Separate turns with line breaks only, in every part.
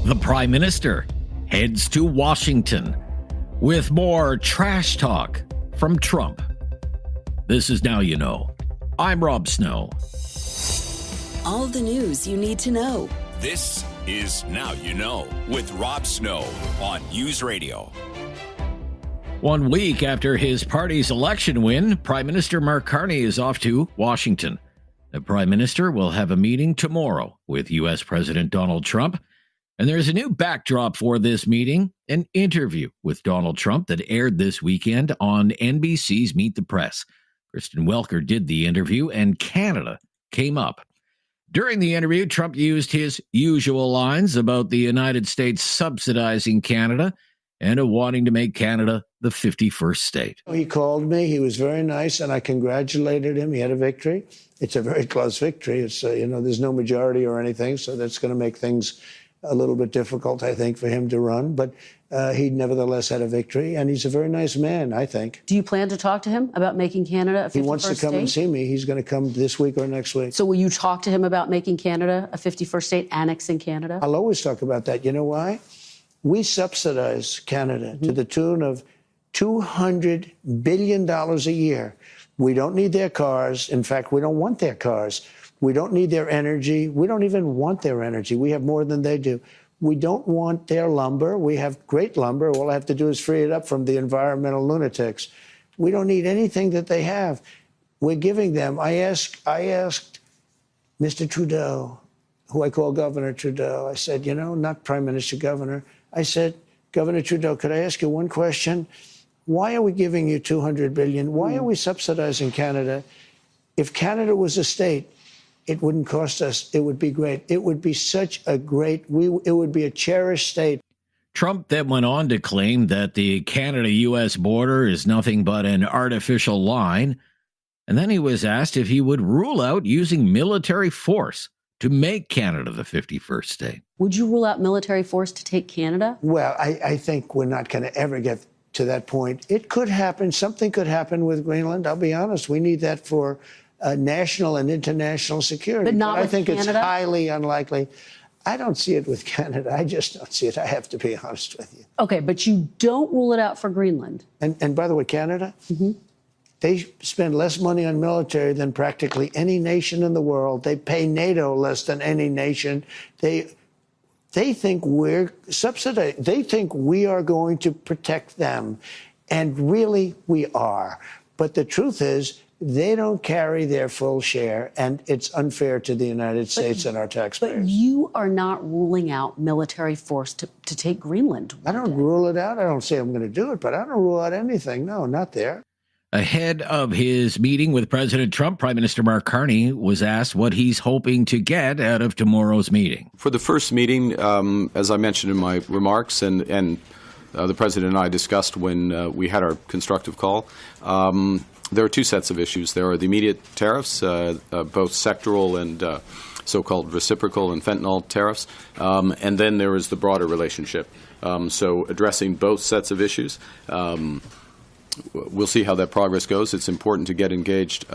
The Prime Minister heads to Washington with more trash talk from Trump. This is Now You Know. I'm Rob Snow.
All the news you need to know.
This is Now You Know with Rob Snow on News Radio.
1 week after his party's election win, Prime Minister Mark Carney is off to Washington. The Prime Minister will have a meeting tomorrow with U.S. President Donald Trump. And there's a new backdrop for this meeting, an interview with Donald Trump that aired this weekend on NBC's Meet the Press. Kristen Welker did the interview, and Canada came up. During the interview, Trump used his usual lines about the United States subsidizing Canada and wanting to make Canada the 51st state.
He called me. He was very nice, and I congratulated him. He had a victory. It's a very close victory. It's there's no majority or anything, so that's going to make things a little bit difficult, I think, for him to run. But he nevertheless had a victory, and he's a very nice man, I think.
Do you plan to talk to him about making Canada a 51st state?
He wants to come and see me. He's going to come this week or next week.
So will you talk to him about making Canada a 51st state, annexing Canada?
I'll always talk about that. You know why? We subsidize Canada to the tune of $200 billion a year. We don't need their cars. In fact, we don't want their cars. We don't need their energy. We don't even want their energy. We have more than they do. We don't want their lumber. We have great lumber. All I have to do is free it up from the environmental lunatics. We don't need anything that they have. We're giving them. I asked Mr. Trudeau, who I call Governor Trudeau, I said, not Prime Minister, Governor. I said, Governor Trudeau, could I ask you one question? Why are we giving you $200 billion? Why are we subsidizing Canada? If Canada was a state, it wouldn't cost us. It would be great. It would be such a great, it would be a cherished state.
Trump then went on to claim that the Canada-U.S. border is nothing but an artificial line. And then he was asked if he would rule out using military force to make Canada the 51st state.
Would you rule out military force to take Canada?
Well, I think we're not going to ever get to that point. It could happen. Something could happen with Greenland. I'll be honest. We need that for national and international security.
But not with
I think
Canada?
It's highly unlikely. I don't see it with Canada. I just don't see it. I have to be honest with you.
Okay, but you don't rule it out for Greenland.
And by the way, Canada, they spend less money on military than practically any nation in the world. They pay NATO less than any nation. They think we're subsidized. They think we are going to protect them. And really, we are. But the truth is, they don't carry their full share, and it's unfair to the United States and our taxpayers.
But you are not ruling out military force to take Greenland.
I don't rule it out. I don't say I'm going to do it, but I don't rule out anything. No, not there.
Ahead of his meeting with President Trump, Prime Minister Mark Carney was asked what he's hoping to get out of tomorrow's meeting.
For the first meeting, as I mentioned in my remarks, and the President and I discussed when we had our constructive call, there are two sets of issues. There are the immediate tariffs, both sectoral and so-called reciprocal and fentanyl tariffs, and then there is the broader relationship. So addressing both sets of issues. We'll see how that progress goes. It's important to get engaged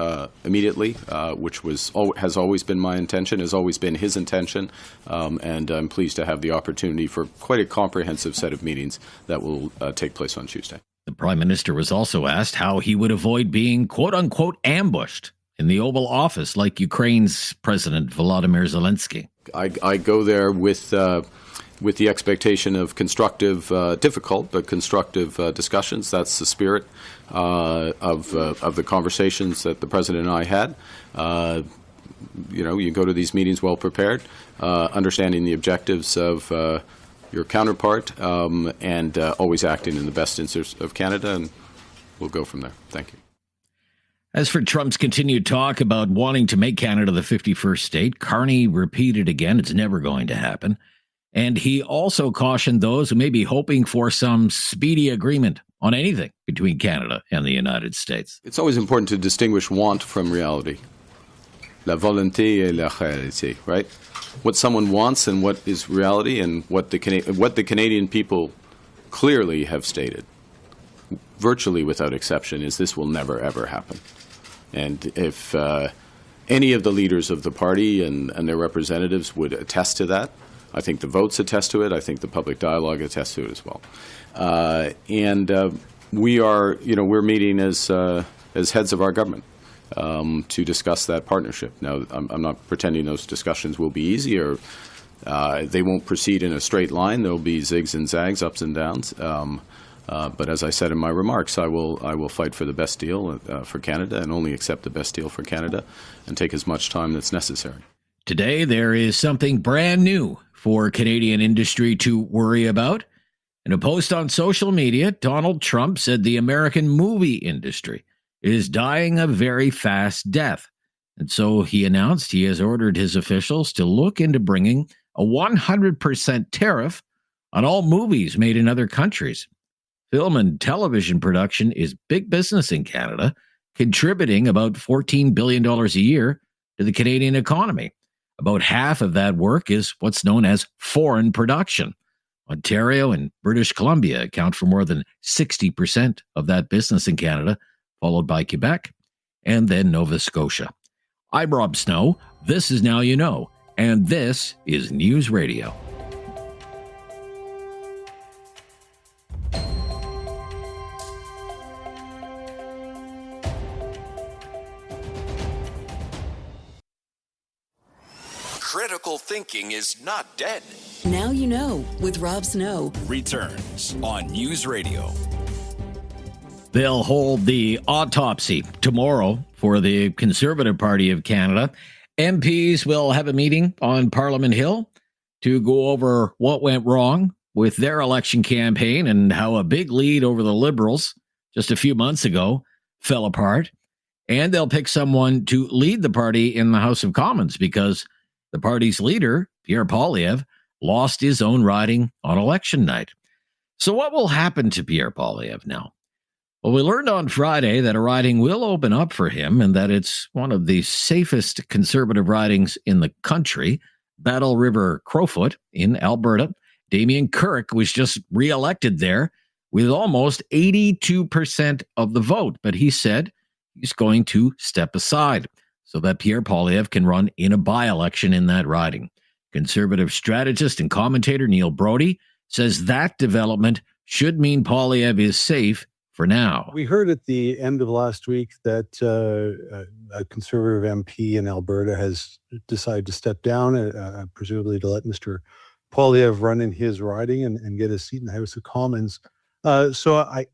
immediately, which has always been my intention, has always been his intention, and I'm pleased to have the opportunity for quite a comprehensive set of meetings that will take place on Tuesday.
The Prime Minister was also asked how he would avoid being, quote-unquote, ambushed in the Oval Office like Ukraine's President Volodymyr Zelensky.
I go there with the expectation of constructive, difficult, but constructive discussions. That's the spirit of the conversations that the President and I had. You go to these meetings well prepared, understanding the objectives of your counterpart, and always acting in the best interest of Canada, and we'll go from there. Thank you.
As for Trump's continued talk about wanting to make Canada the 51st state, Carney repeated again it's never going to happen. And he also cautioned those who may be hoping for some speedy agreement on anything between Canada and the United States.
It's always important to distinguish want from reality. La volonté et la réalité, right? What someone wants and what is reality, and what the Canadian people clearly have stated, virtually without exception, is this will never, ever happen. And if any of the leaders of the party and their representatives would attest to that, I think the votes attest to it. I think the public dialogue attests to it as well. We are, we're meeting as heads of our government to discuss that partnership. Now, I'm not pretending those discussions will be easy or they won't proceed in a straight line. There'll be zigs and zags, ups and downs. But as I said in my remarks, I will fight for the best deal for Canada and only accept the best deal for Canada and take as much time that's necessary.
Today, there is something brand new for Canadian industry to worry about. In a post on social media, Donald Trump said the American movie industry is dying a very fast death. And so he announced he has ordered his officials to look into bringing a 100% tariff on all movies made in other countries. Film and television production is big business in Canada, contributing about $14 billion a year to the Canadian economy. About half of that work is what's known as foreign production. Ontario and British Columbia account for more than 60% of that business in Canada, followed by Quebec and then Nova Scotia. I'm Rob Snow. This is Now You Know, and this is News Radio.
Critical thinking is not dead.
Now You Know with Rob Snow.
Returns on News Radio.
They'll hold the autopsy tomorrow for the Conservative Party of Canada. MPs will have a meeting on Parliament Hill to go over what went wrong with their election campaign and how a big lead over the Liberals just a few months ago fell apart. And they'll pick someone to lead the party in the House of Commons because the party's leader, Pierre Poilievre, lost his own riding on election night. So what will happen to Pierre Poilievre now? Well, we learned on Friday that a riding will open up for him and that it's one of the safest Conservative ridings in the country, Battle River Crowfoot in Alberta. Damien Kirk was just reelected there with almost 82% of the vote, but he said he's going to step aside so that Pierre Poilievre can run in a by-election in that riding. Conservative strategist and commentator Neil Brody says that development should mean Poilievre is safe for now.
We heard at the end of last week that a Conservative MP in Alberta has decided to step down, presumably to let Mr. Poilievre run in his riding and get a seat in the House of Commons. So I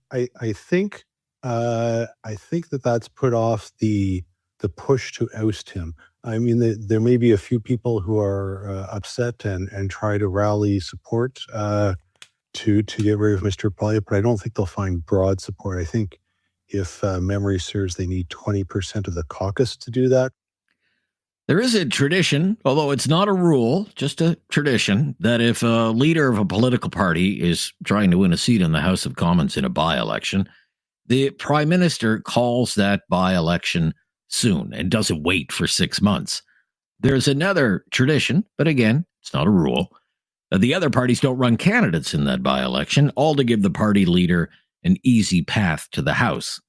think that that's put off the push to oust him. I mean, there may be a few people who are upset and try to rally support to get rid of Mr. Poilievre, but I don't think they'll find broad support. I think if memory serves, they need 20% of the caucus to do that.
There is a tradition, although it's not a rule, just a tradition, that if a leader of a political party is trying to win a seat in the House of Commons in a by-election, the Prime Minister calls that by-election soon and doesn't wait for 6 months. There's another tradition, but again, it's not a rule. The other parties don't run candidates in that by-election, all to give the party leader an easy path to the House.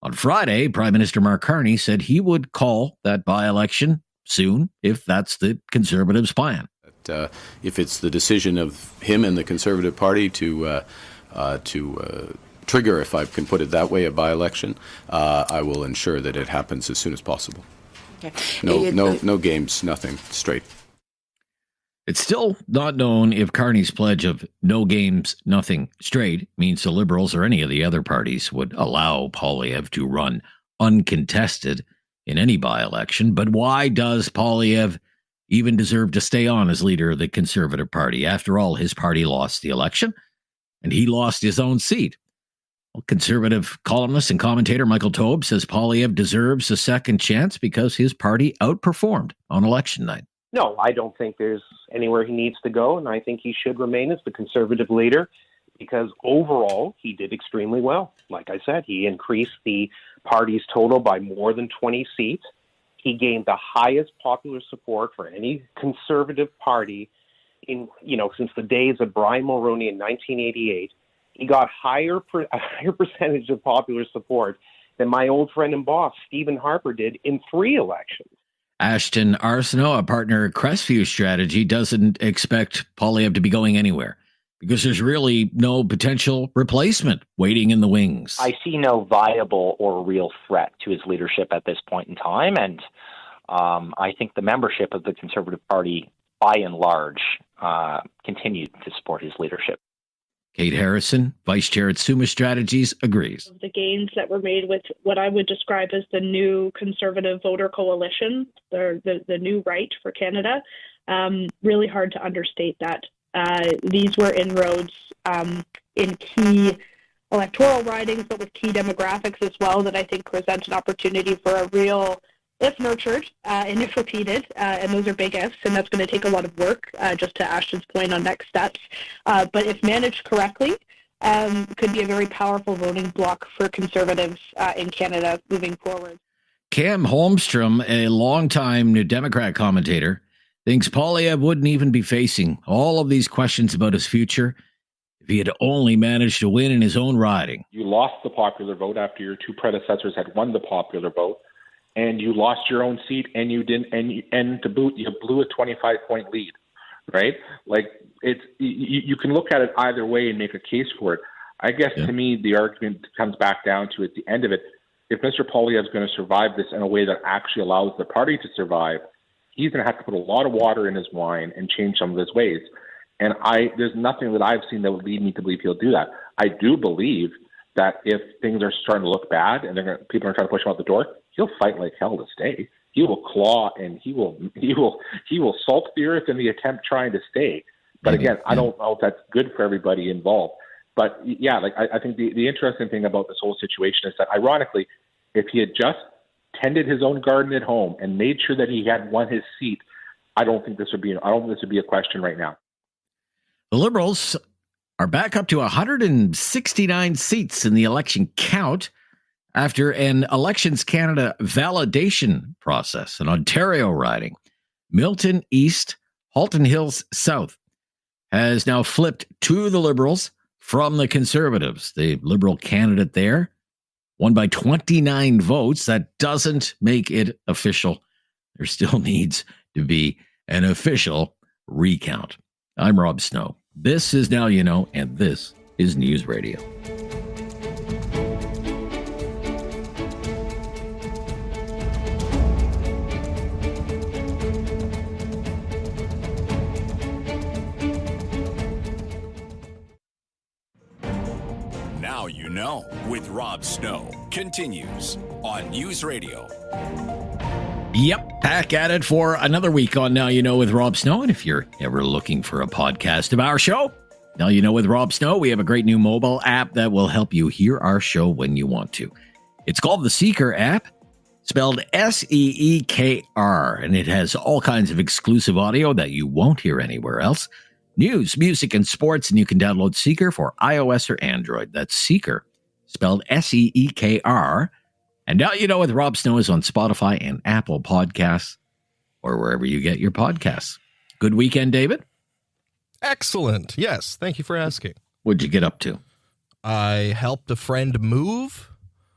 On Friday, Prime Minister Mark Carney said he would call that by-election soon if that's the Conservatives' plan.
If it's the decision of him and the Conservative Party to trigger, if I can put it that way, a by-election, I will ensure that it happens as soon as possible. Okay. No games, nothing, straight.
It's still not known if Carney's pledge of no games, nothing straight means the Liberals or any of the other parties would allow Poilievre to run uncontested in any by-election. But why does Poilievre even deserve to stay on as leader of the Conservative Party? After all, his party lost the election and he lost his own seat. Well, Conservative columnist and commentator Michael Taube says Poilievre deserves a second chance because his party outperformed on election night.
No, I don't think there's anywhere he needs to go, and I think he should remain as the Conservative leader because overall he did extremely well. Like I said, he increased the party's total by more than 20 seats. He gained the highest popular support for any Conservative party in, since the days of Brian Mulroney in 1988. He got a higher percentage of popular support than my old friend and boss, Stephen Harper, did in 3 elections.
Ashton Arsenault, a partner at Crestview Strategy, doesn't expect Poilievre to be going anywhere because there's really no potential replacement waiting in the wings.
I see no viable or real threat to his leadership at this point in time, and I think the membership of the Conservative Party, by and large, continued to support his leadership.
Kate Harrison, Vice Chair at Summa Strategies, agrees.
The gains that were made with what I would describe as the new Conservative voter coalition, the new right for Canada, really hard to understate that. These were inroads in key electoral ridings, but with key demographics as well, that I think present an opportunity for a real, if nurtured and if repeated, and those are big ifs, and that's going to take a lot of work, just to Ashton's point on next steps. But if managed correctly, could be a very powerful voting bloc for Conservatives in Canada moving forward.
Cam Holmstrom, a longtime New Democrat commentator, thinks Poilievre wouldn't even be facing all of these questions about his future if he had only managed to win in his own riding.
You lost the popular vote after your two predecessors had won the popular vote, and you lost your own seat, and you didn't, and to boot, you blew a 25-point lead, right? Like, it's you can look at it either way and make a case for it. I guess to me, the argument comes back down to, at the end of it, if Mr. Poilievre is going to survive this in a way that actually allows the party to survive, he's going to have to put a lot of water in his wine and change some of his ways. And there's nothing that I've seen that would lead me to believe he'll do that. I do believe that if things are starting to look bad and people are trying to push him out the door, he'll fight like hell to stay. He will claw and he will salt the earth in the attempt trying to stay. But again, I don't know if that's good for everybody involved. But yeah, like I think the interesting thing about this whole situation is that, ironically, if he had just tended his own garden at home and made sure that he had won his seat, I don't think this would be a question right now.
The Liberals are back up to 169 seats in the election count after an Elections Canada validation process, an Ontario riding. Milton East, Halton Hills South has now flipped to the Liberals from the Conservatives. The Liberal candidate there won by 29 votes. That doesn't make it official. There still needs to be an official recount. I'm Rob Snow. This is Now You Know, and this is News Radio.
Now You Know with Rob Snow continues on News Radio.
Yep, back at it for another week on Now You Know with Rob Snow. And if you're ever looking for a podcast of our show, Now You Know with Rob Snow, we have a great new mobile app that will help you hear our show when you want to. It's called the Seeker app, spelled Seekr, and it has all kinds of exclusive audio that you won't hear anywhere else. News, music, and sports, and you can download Seeker for iOS or Android. That's Seeker, spelled Seekr. And Now You Know with Rob Snow is on Spotify and Apple Podcasts, or wherever you get your podcasts. Good weekend, David?
Excellent. Yes, thank you for asking.
What'd you get up to?
I helped a friend move.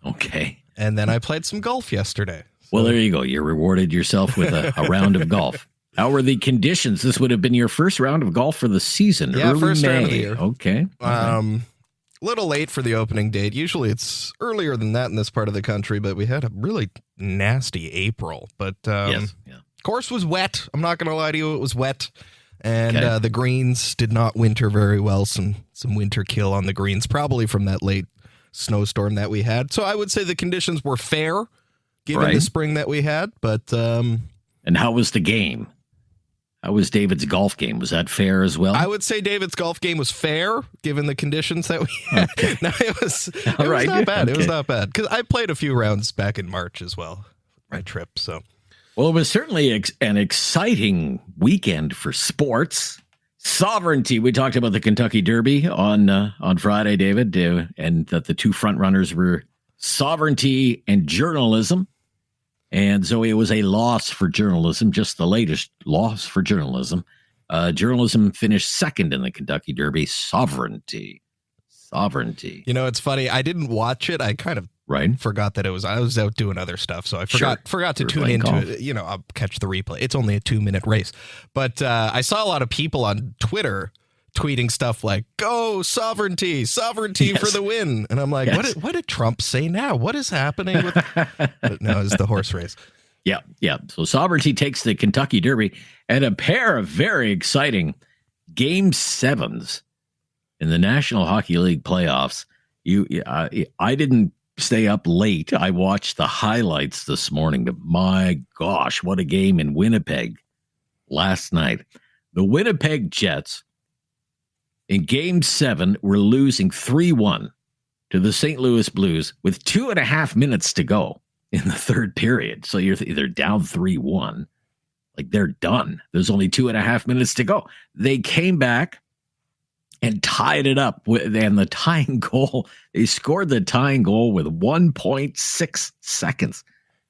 Okay.
And then I played some golf yesterday. So.
Well, there you go. You rewarded yourself with a round of golf. How were the conditions? This would have been your first round of golf for the season.
Yeah,
early
first
May.
round of the year.
Okay.
Little late for the opening date. Usually it's earlier than that in this part of the country, but we had a really nasty April. But course was wet. I'm not going to lie to you. It was wet. And the greens did not winter very well. Some winter kill on the greens, probably from that late snowstorm that we had. So I would say the conditions were fair, given the spring that we had. But
and how was the game? How was David's golf game? Was that fair as well?
I would say David's golf game was fair, given the conditions that we had. Okay. No, it was not bad. Okay. It was not bad. Because I played a few rounds back in March as well, my trip. So,
well, it was certainly an exciting weekend for sports. Sovereignty. We talked about the Kentucky Derby on Friday, David, and that the two front runners were sovereignty and journalism. And so it was a loss for journalism, just the latest loss for journalism. Journalism finished second in the Kentucky Derby. Sovereignty.
You know, it's funny. I didn't watch it. I kind of
Right.
Forgot that I was out doing other stuff, so I forgot to tune into it. I'll catch the replay. It's only a 2-minute race, but I saw a lot of people on Twitter tweeting stuff like "Go sovereignty for the win," and I'm like, what did Trump say now? What is happening with? But no, it's the horse race.
Yeah. So sovereignty takes the Kentucky Derby, and a pair of very exciting Game 7s in the National Hockey League playoffs. I didn't stay up late. I watched the highlights this morning, but my gosh, what a game in Winnipeg last night. The Winnipeg Jets in Game 7 were losing 3-1 to the St. Louis Blues with 2.5 minutes to go in the third period. So they're down 3-1. Like, they're done. There's only 2.5 minutes to go. They came back and tied it up and the tying goal. They scored the tying goal with 1.6 seconds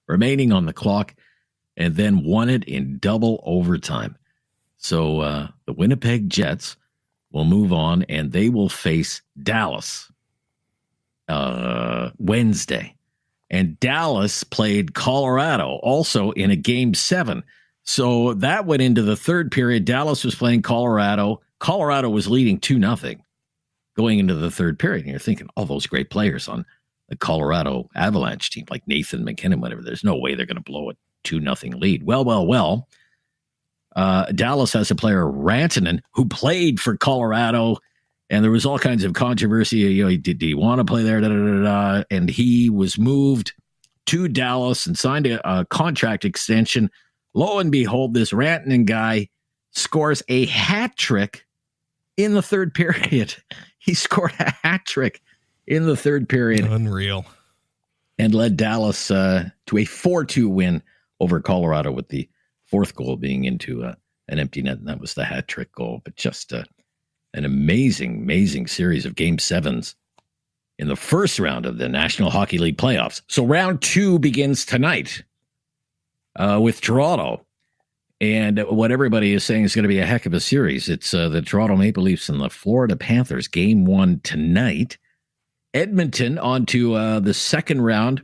remaining on the clock and then won it in double overtime. So the Winnipeg Jets will move on and they will face Dallas Wednesday. And Dallas played Colorado also in a Game 7. So that went into the third period. Dallas was playing Colorado. Colorado was leading 2-0 going into the third period. And you're thinking, all those great players on the Colorado Avalanche team, like Nathan McKinnon, whatever. There's no way they're going to blow a 2-0 lead. Well. Dallas has a player, Rantanen, who played for Colorado, and there was all kinds of controversy. Did he want to play there? And he was moved to Dallas and signed a contract extension. Lo and behold, this Rantanen guy scores a hat trick in the third period. He scored a hat trick in the third period.
Unreal.
And led Dallas to a 4-2 win over Colorado, with the fourth goal being into an empty net. And that was the hat trick goal. But just an amazing series of Game 7s in the first round of the National Hockey League playoffs. So round 2 begins tonight with Toronto. And what everybody is saying is going to be a heck of a series. It's the Toronto Maple Leafs and the Florida Panthers. Game 1 tonight. Edmonton on to the second round,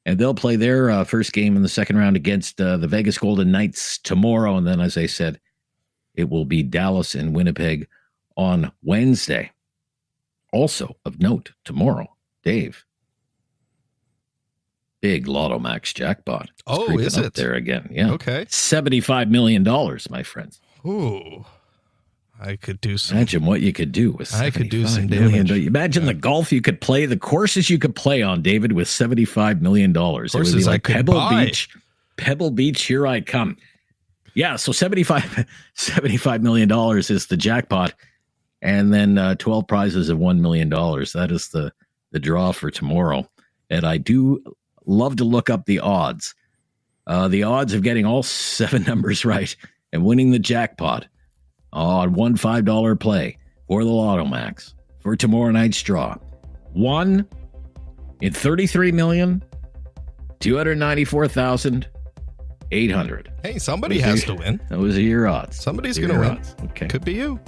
and they'll play their first game in the second round against the Vegas Golden Knights tomorrow. And then, as I said, it will be Dallas and Winnipeg on Wednesday. Also of note, tomorrow, Dave, big Lotto Max jackpot.
Oh, is it?
There again. Yeah.
Okay.
$75 million, my friends.
Ooh. I could do some.
Imagine what you could do with $75 million. Imagine the golf you could play, the courses you could play on, David, with $75 million.
Courses
it would be like
I could buy.
Pebble Beach, here I come. Yeah, so $75 million is the jackpot, and then 12 prizes of $1 million. That is the draw for tomorrow. And I do love to look up the odds. The odds of getting all 7 numbers right and winning the jackpot on one $5 play for the Lotto Max for tomorrow night's draw. 1 in 33,294,800.
Hey, somebody has to win.
Those are your odds.
Somebody's going to win.
Okay.
Could be you.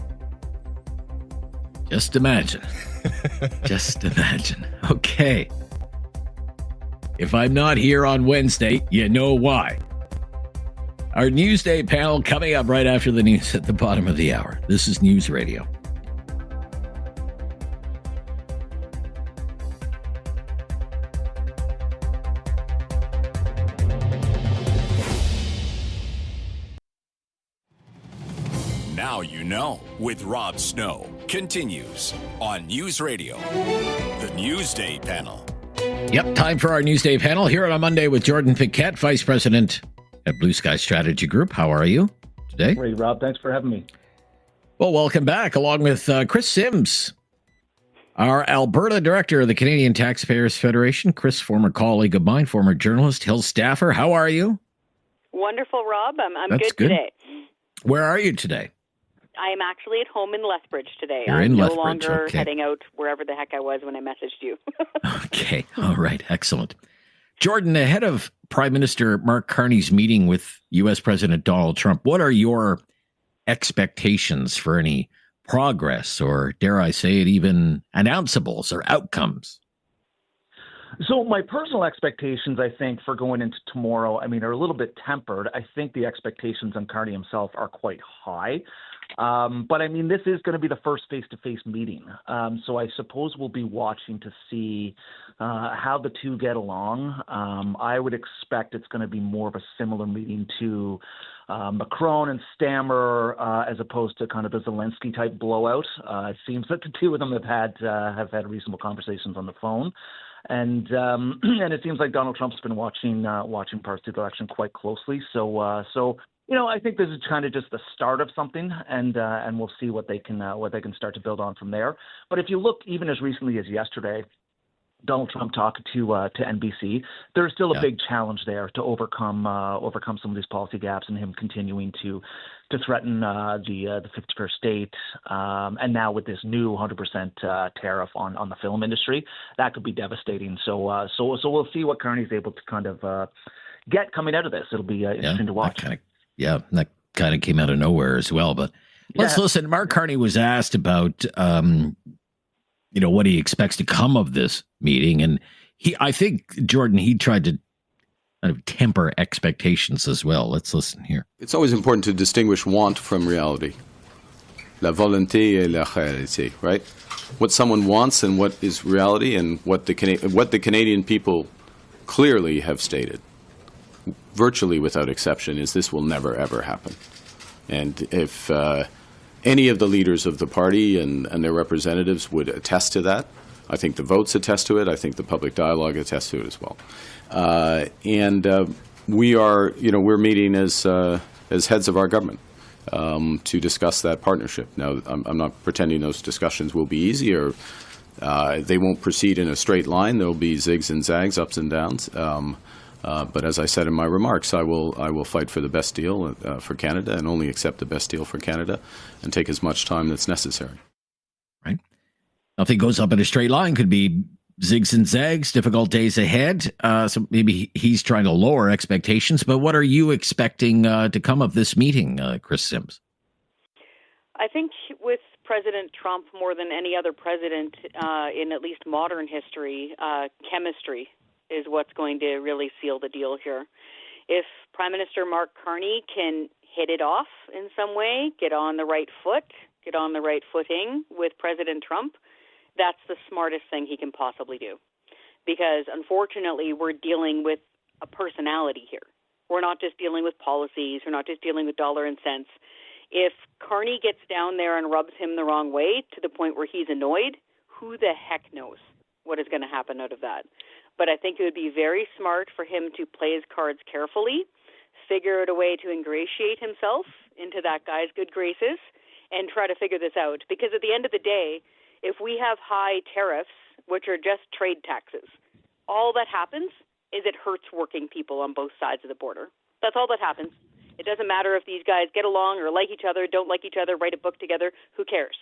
Just imagine. Just imagine. Okay. If I'm not here on Wednesday, you know why. Our Newsday panel coming up right after the news at the bottom of the hour. This is News Radio.
Now you know with Rob Snow continues on News Radio. The Newsday panel.
Yep, time for our Newsday panel here on a Monday with Jordan Piquette, Vice President at Blue Sky Strategy Group. How are you today?
Great, Rob. Thanks for having me.
Well, welcome back, along with Chris Sims, our Alberta Director of the Canadian Taxpayers Federation. Chris, former colleague of mine, former journalist, Hill staffer. How are you?
Wonderful, Rob. I'm
That's
good today.
Where are you today?
I am actually at home in Lethbridge today.
You're
I'm
in
no
Lethbridge,
longer
okay.
heading out wherever the heck I was when I messaged you.
Okay. All right. Excellent. Jordan, ahead of Prime Minister Mark Carney's meeting with U.S. President Donald Trump, what are your expectations for any progress or, dare I say it, even announceables or outcomes?
So my personal expectations, I think, for going into tomorrow, are a little bit tempered. I think the expectations on Carney himself are quite high. But this is going to be the first face-to-face meeting. So I suppose we'll be watching to see how the two get along. I would expect it's going to be more of a similar meeting to Macron and Stammer, as opposed to kind of the Zelensky type blowout. It seems that the two of them have had reasonable conversations on the phone. And it seems like Donald Trump's been watching parts of the election quite closely. So I think this is kind of just the start of something, and we'll see what they can start to build on from there. But if you look even as recently as yesterday, Donald Trump talked to NBC. There's still a big challenge there to overcome some of these policy gaps, and him continuing to threaten the 51st state, and now with this new 100% tariff on the film industry, that could be devastating. So we'll see what Carney's able to kind of get coming out of this. It'll be interesting to watch.
That kind of came out of nowhere as well. But let's listen. Mark Carney was asked about what he expects to come of this meeting, and I think Jordan, he tried to kind of temper expectations as well. Let's listen here.
It's always important to distinguish want from reality. La volonté et la réalité, right? What someone wants and what is reality, and what the Canadian people clearly have stated, virtually without exception, is this will never, ever happen. And if any of the leaders of the party and their representatives would attest to that, I think the votes attest to it. I think the public dialogue attests to it as well. We are, we're meeting as heads of our government to discuss that partnership. Now, I'm not pretending those discussions will be easy, or they won't proceed in a straight line. There'll be zigs and zags, ups and downs. But as I said in my remarks, I will fight for the best deal for Canada, and only accept the best deal for Canada, and take as much time that's necessary.
Right. Nothing goes up in a straight line. Could be zigs and zags, difficult days ahead. So maybe he's trying to lower expectations. But what are you expecting to come of this meeting, Chris Sims?
I think with President Trump, more than any other president in at least modern history, chemistry is what's going to really seal the deal here. If Prime Minister Mark Carney can hit it off in some way, get on the right footing with President Trump, that's the smartest thing he can possibly do. Because unfortunately, we're dealing with a personality here. We're not just dealing with policies. We're not just dealing with dollar and cents. If Carney gets down there and rubs him the wrong way to the point where he's annoyed, who the heck knows what is going to happen out of that? But I think it would be very smart for him to play his cards carefully, figure out a way to ingratiate himself into that guy's good graces, and try to figure this out. Because at the end of the day, if we have high tariffs, which are just trade taxes, all that happens is it hurts working people on both sides of the border. That's all that happens. It doesn't matter if these guys get along or like each other, don't like each other, write a book together, who cares?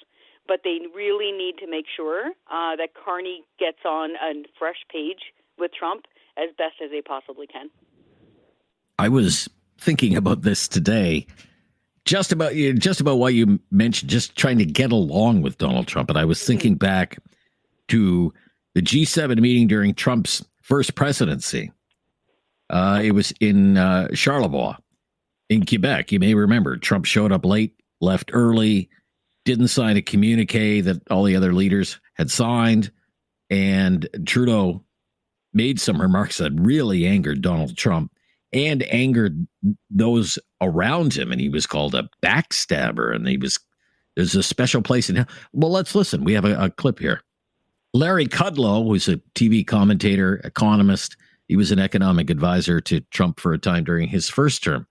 But they really need to make sure that Carney gets on a fresh page with Trump as best as they possibly can.
I was thinking about this today, just about what you mentioned, just trying to get along with Donald Trump. And I was thinking back to the G7 meeting during Trump's first presidency. It was in Charlevoix in Quebec. You may remember Trump showed up late, left early, didn't sign a communique that all the other leaders had signed, and Trudeau made some remarks that really angered Donald Trump and angered those around him. And he was called a backstabber, and there's a special place in him. Well, let's listen. We have a clip here. Larry Kudlow, who's a TV commentator, economist. He was an economic advisor to Trump for a time during his first term.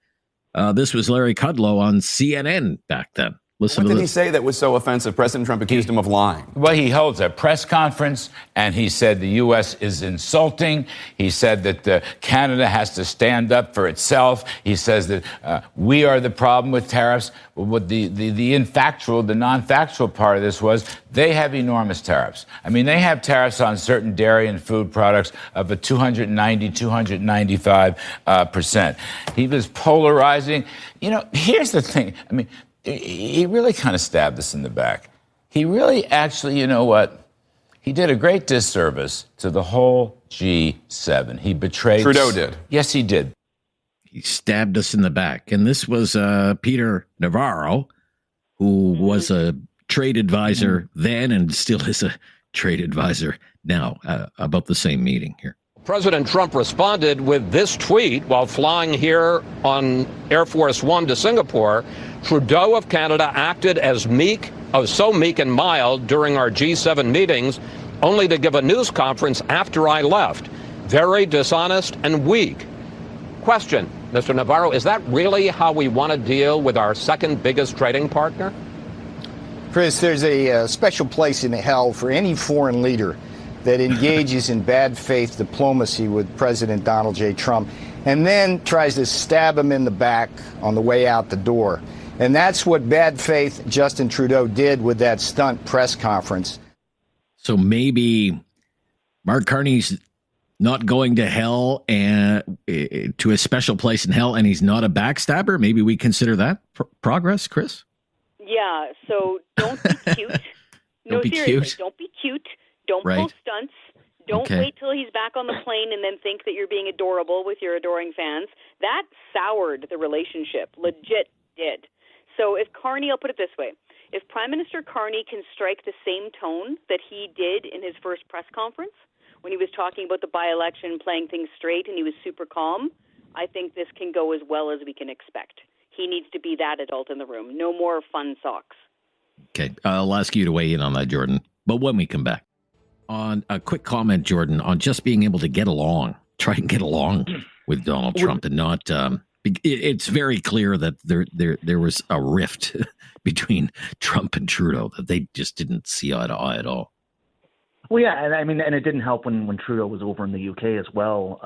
This was Larry Kudlow on CNN back then. Listen
what
to
did
this.
he say that was so offensive? President Trump accused him of lying.
Well, he holds a press conference, and he said the U.S. is insulting. He said that Canada has to stand up for itself. He says that we are the problem with tariffs. What the non-factual part of this was they have enormous tariffs. I mean, they have tariffs on certain dairy and food products of a 295%. He was polarizing. You know, here's the thing. I mean, he really kind of stabbed us in the back. He really actually, you know what? He did a great disservice to the whole G7. He betrayed.
Trudeau did.
Yes, he did.
He stabbed us in the back. And this was Peter Navarro, who was a trade advisor then and still is a trade advisor now, about the same meeting here.
President Trump responded with this tweet while flying here on Air Force One to Singapore. Trudeau of Canada acted as so meek and mild during our G7 meetings, only to give a news conference after I left. Very dishonest and weak. Question, Mr. Navarro, is that really how we want to deal with our second biggest trading partner?
Chris, there's a special place in hell for any foreign leader that engages in bad faith diplomacy with President Donald J. Trump and then tries to stab him in the back on the way out the door. And that's what bad faith Justin Trudeau did with that stunt press conference.
So maybe Mark Carney's not going to hell and to a special place in hell, and he's not a backstabber. Maybe we consider that progress, Chris?
Yeah, so don't be cute.
Don't be
seriously,
cute.
don't be cute. Don't
Right.
pull stunts. Don't wait till he's back on the plane and then think that you're being adorable with your adoring fans. That soured the relationship. Legit did. So if Carney, I'll put it this way. If Prime Minister Carney can strike the same tone that he did in his first press conference when he was talking about the by-election, playing things straight, and he was super calm, I think this can go as well as we can expect. He needs to be that adult in the room. No more fun socks.
Okay, I'll ask you to weigh in on that, Jordan. But when we come back, on a quick comment, Jordan, on just being able to get along, try and get along with Donald Trump, and not. It's very clear that there was a rift between Trump and Trudeau that they just didn't see eye to eye at all.
Well, yeah, and I mean, and it didn't help when Trudeau was over in the UK as well,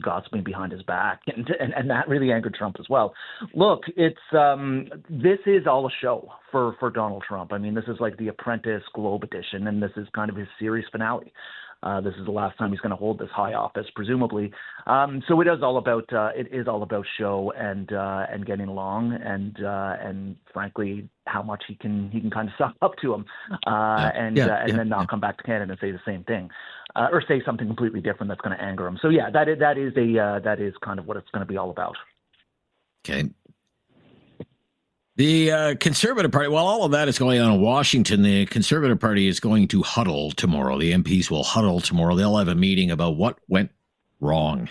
gossiping behind his back, and that really angered Trump as well. Look, it's this is all a show for Donald Trump. I mean, this is like The Apprentice Globe edition, and this is kind of his series finale. This is the last time he's going to hold this high office, presumably. So it is all about show and getting along and frankly how much he can kind of suck up to him and then not come back to Canada and say the same thing or say something completely different that's going to anger him. So yeah, that is kind of what it's going to be all about.
Okay. The Conservative Party, while all of that is going on in Washington, the Conservative Party is going to huddle tomorrow. The MPs will huddle tomorrow. They'll have a meeting about what went wrong,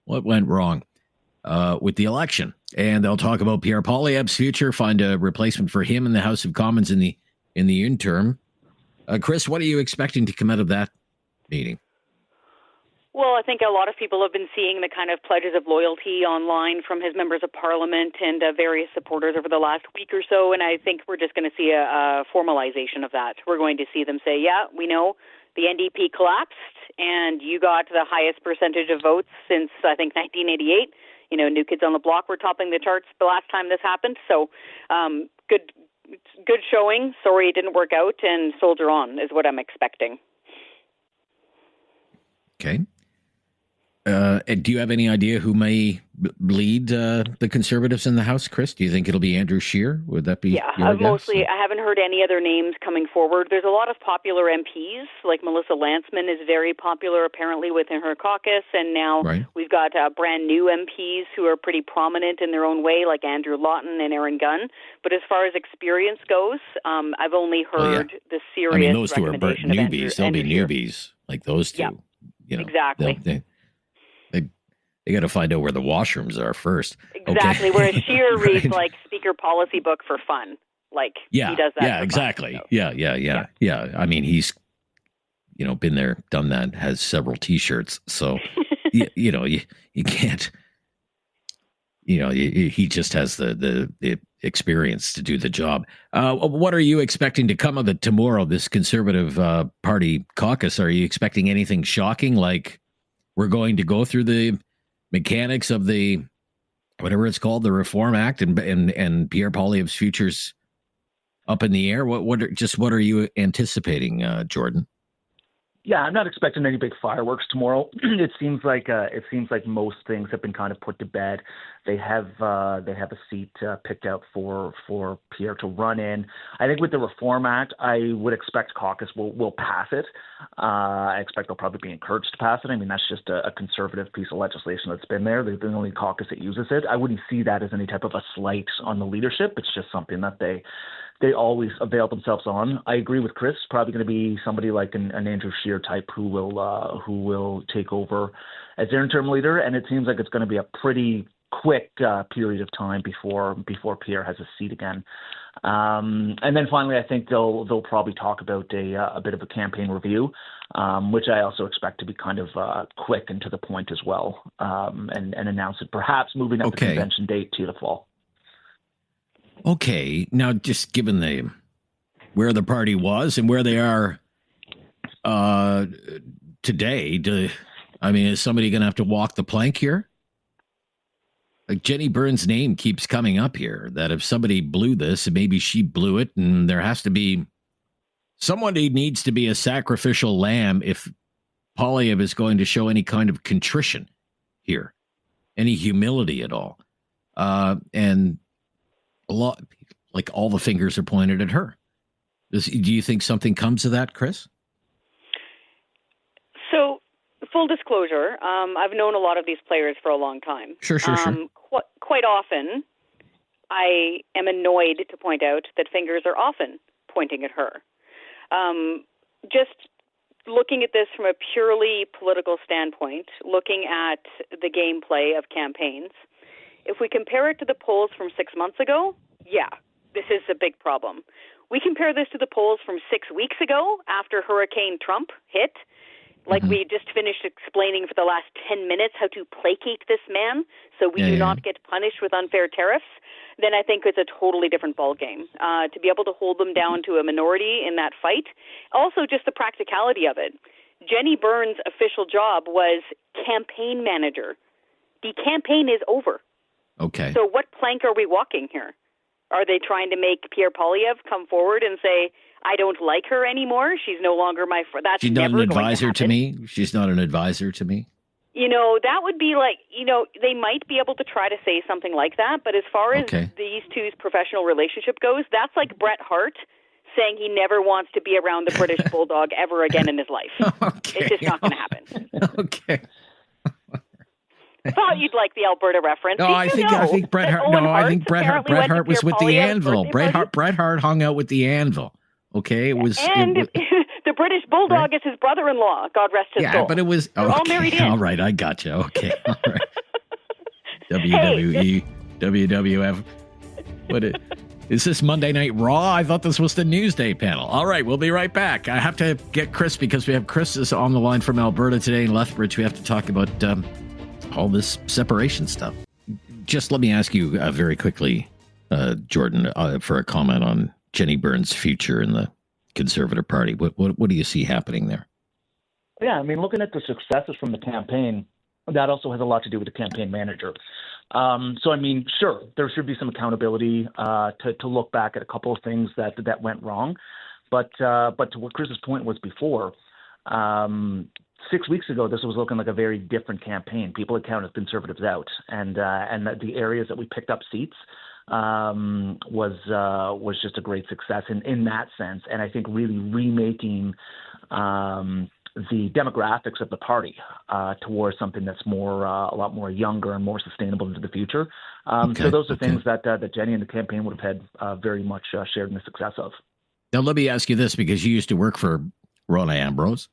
with the election. And they'll talk about Pierre Poilievre's future, find a replacement for him in the House of Commons in the interim. Chris, what are you expecting to come out of that meeting?
Well, I think a lot of people have been seeing the kind of pledges of loyalty online from his members of parliament and various supporters over the last week or so, and I think we're just going to see a formalization of that. We're going to see them say, yeah, we know the NDP collapsed, and you got the highest percentage of votes since, I think, 1988. You know, New Kids on the Block were topping the charts the last time this happened, so good showing. Sorry it didn't work out, and soldier on is what I'm expecting.
Okay. Do you have any idea who may lead the Conservatives in the House, Chris? Do you think it'll be Andrew Scheer? Would that be your guess?
Mostly. I haven't heard any other names coming forward. There's a lot of popular MPs, like Melissa Lantsman is very popular apparently within her caucus, and now we've got brand new MPs who are pretty prominent in their own way, like Andrew Lawton and Aaron Gunn. But as far as experience goes, I've only heard the serious.
I mean, those two are
recommendation
newbies. They'll be
Andrew Scheer.
newbies, like those two.
Yeah,
you know,
exactly.
They got to find out where the washrooms are first.
Exactly.
Okay.
Whereas Scheer reads like speaker policy book for fun. Like he does that.
Yeah, exactly. Fun, so. Yeah. I mean, he's, been there, done that, has several T-shirts. So, you can't, he just has the experience to do the job. What are you expecting to come of it tomorrow, this Conservative Party caucus? Are you expecting anything shocking, like we're going to go through the mechanics of the, whatever it's called, the Reform Act, and Pierre Poilievre's future's up in the air? What are you anticipating, Jordan?
Yeah, I'm not expecting any big fireworks tomorrow. It seems like most things have been kind of put to bed. They have a seat picked out for Pierre to run in. I think with the Reform Act, I would expect caucus will pass it. I expect they'll probably be encouraged to pass it. I mean, that's just a conservative piece of legislation that's been there. They're the only caucus that uses it. I wouldn't see that as any type of a slight on the leadership. It's just something that they always avail themselves on. I agree with Chris. Probably going to be somebody like an Andrew Scheer type who will take over as their interim leader, and it seems like it's going to be a pretty quick period of time before Pierre has a seat again. And then finally, I think they'll probably talk about a bit of a campaign review, which I also expect to be kind of quick and to the point as well, and announce it perhaps moving up the convention date to the fall.
Okay, now just given where the party was and where they are today, is somebody going to have to walk the plank here? Like Jenny Byrne's name keeps coming up here, that if somebody blew this, and maybe she blew it, and there has to be somebody needs to be a sacrificial lamb if Poilievre is going to show any kind of contrition here, any humility at all. And a lot, like all the fingers are pointed at her. Do you think something comes of that, Chris?
So, full disclosure, I've known a lot of these players for a long time.
Sure.
Quite often, I am annoyed to point out that fingers are often pointing at her. Just looking at this from a purely political standpoint, looking at the gameplay of campaigns, if we compare it to the polls from 6 months ago, yeah, this is a big problem. We compare this to the polls from 6 weeks ago after Hurricane Trump hit, like we just finished explaining for the last 10 minutes how to placate this man so we do not get punished with unfair tariffs, then I think it's a totally different ballgame. To be able to hold them down to a minority in that fight, also just the practicality of it. Jenny Byrne's official job was campaign manager. The campaign is over.
Okay.
So what plank are we walking here? Are they trying to make Pierre Poilievre come forward and say, I don't like her anymore? She's no longer my friend. That's
She's not
never
an advisor
going to
to me. She's not an advisor to me.
That would be like, they might be able to try to say something like that. But as far as these two's professional relationship goes, that's like Bret Hart saying he never wants to be around the British Bulldog ever again in his life. It's just not going to happen.
Okay.
Thought you'd like the Alberta reference.
No, I think Bret Hart. No, I think Bret Hart was with the Anvil. Bret Hart hung out with the Anvil. Okay,
the British Bulldog is his brother-in-law. God rest his soul.
Yeah, but it was
They're all married in.
All right, I got you. Okay, all right. WWE, WWF. Is this Monday Night Raw? I thought this was the Newsday panel. All right, we'll be right back. I have to get Chris because we have Chris is on the line from Alberta today in Lethbridge. We have to talk about all this separation stuff. Just let me ask you very quickly, Jordan, for a comment on Jenny Byrne's future in the Conservative Party. What do you see happening there?
Yeah, I mean, looking at the successes from the campaign, that also has a lot to do with the campaign manager. So, I mean, sure, there should be some accountability to look back at a couple of things that went wrong. But to what Chris's point was before, 6 weeks ago, this was looking like a very different campaign. People had counted Conservatives out, and the areas that we picked up seats was just a great success in that sense. And I think really remaking the demographics of the party towards something that's a lot more younger and more sustainable into the future. So those are things that Jenny and the campaign would have had very much shared in the success of.
Now, let me ask you this, because you used to work for Rona Ambrose,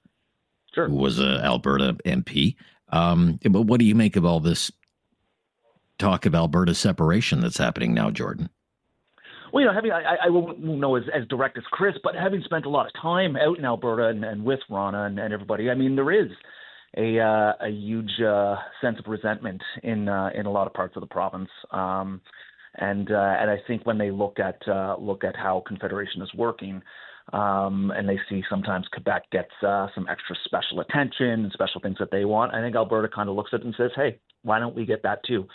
who
was an Alberta MP. But what do you make of all this talk of Alberta separation that's happening now, Jordan?
Well, I won't know as direct as Chris, but having spent a lot of time out in Alberta and with Rona and everybody, I mean, there is a huge sense of resentment in a lot of parts of the province. And I think when they look at how Confederation is working, and they see sometimes Quebec gets some extra special attention and special things that they want, I think Alberta kind of looks at it and says, hey, why don't we get that too?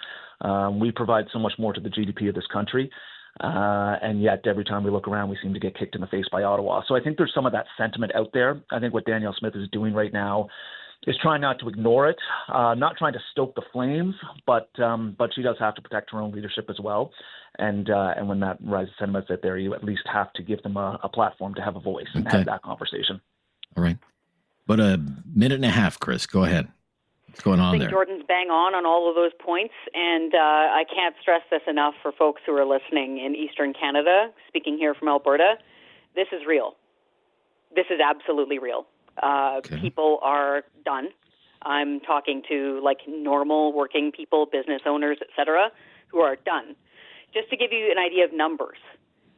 We provide so much more to the GDP of this country. And yet every time we look around, we seem to get kicked in the face by Ottawa. So I think there's some of that sentiment out there. I think what Danielle Smith is doing right now is trying not to ignore it, not trying to stoke the flames, but she does have to protect her own leadership as well. And when that rises sentiments out there, you at least have to give them a platform to have a voice and have that conversation.
All right. But a minute and a half, Chris. Go ahead. What's going on
I think
there?
Jordan's bang on all of those points, and I can't stress this enough for folks who are listening in Eastern Canada, speaking here from Alberta. This is real. This is absolutely real. People are done. I'm talking to like normal working people, business owners, etc., who are done. Just to give you an idea of numbers,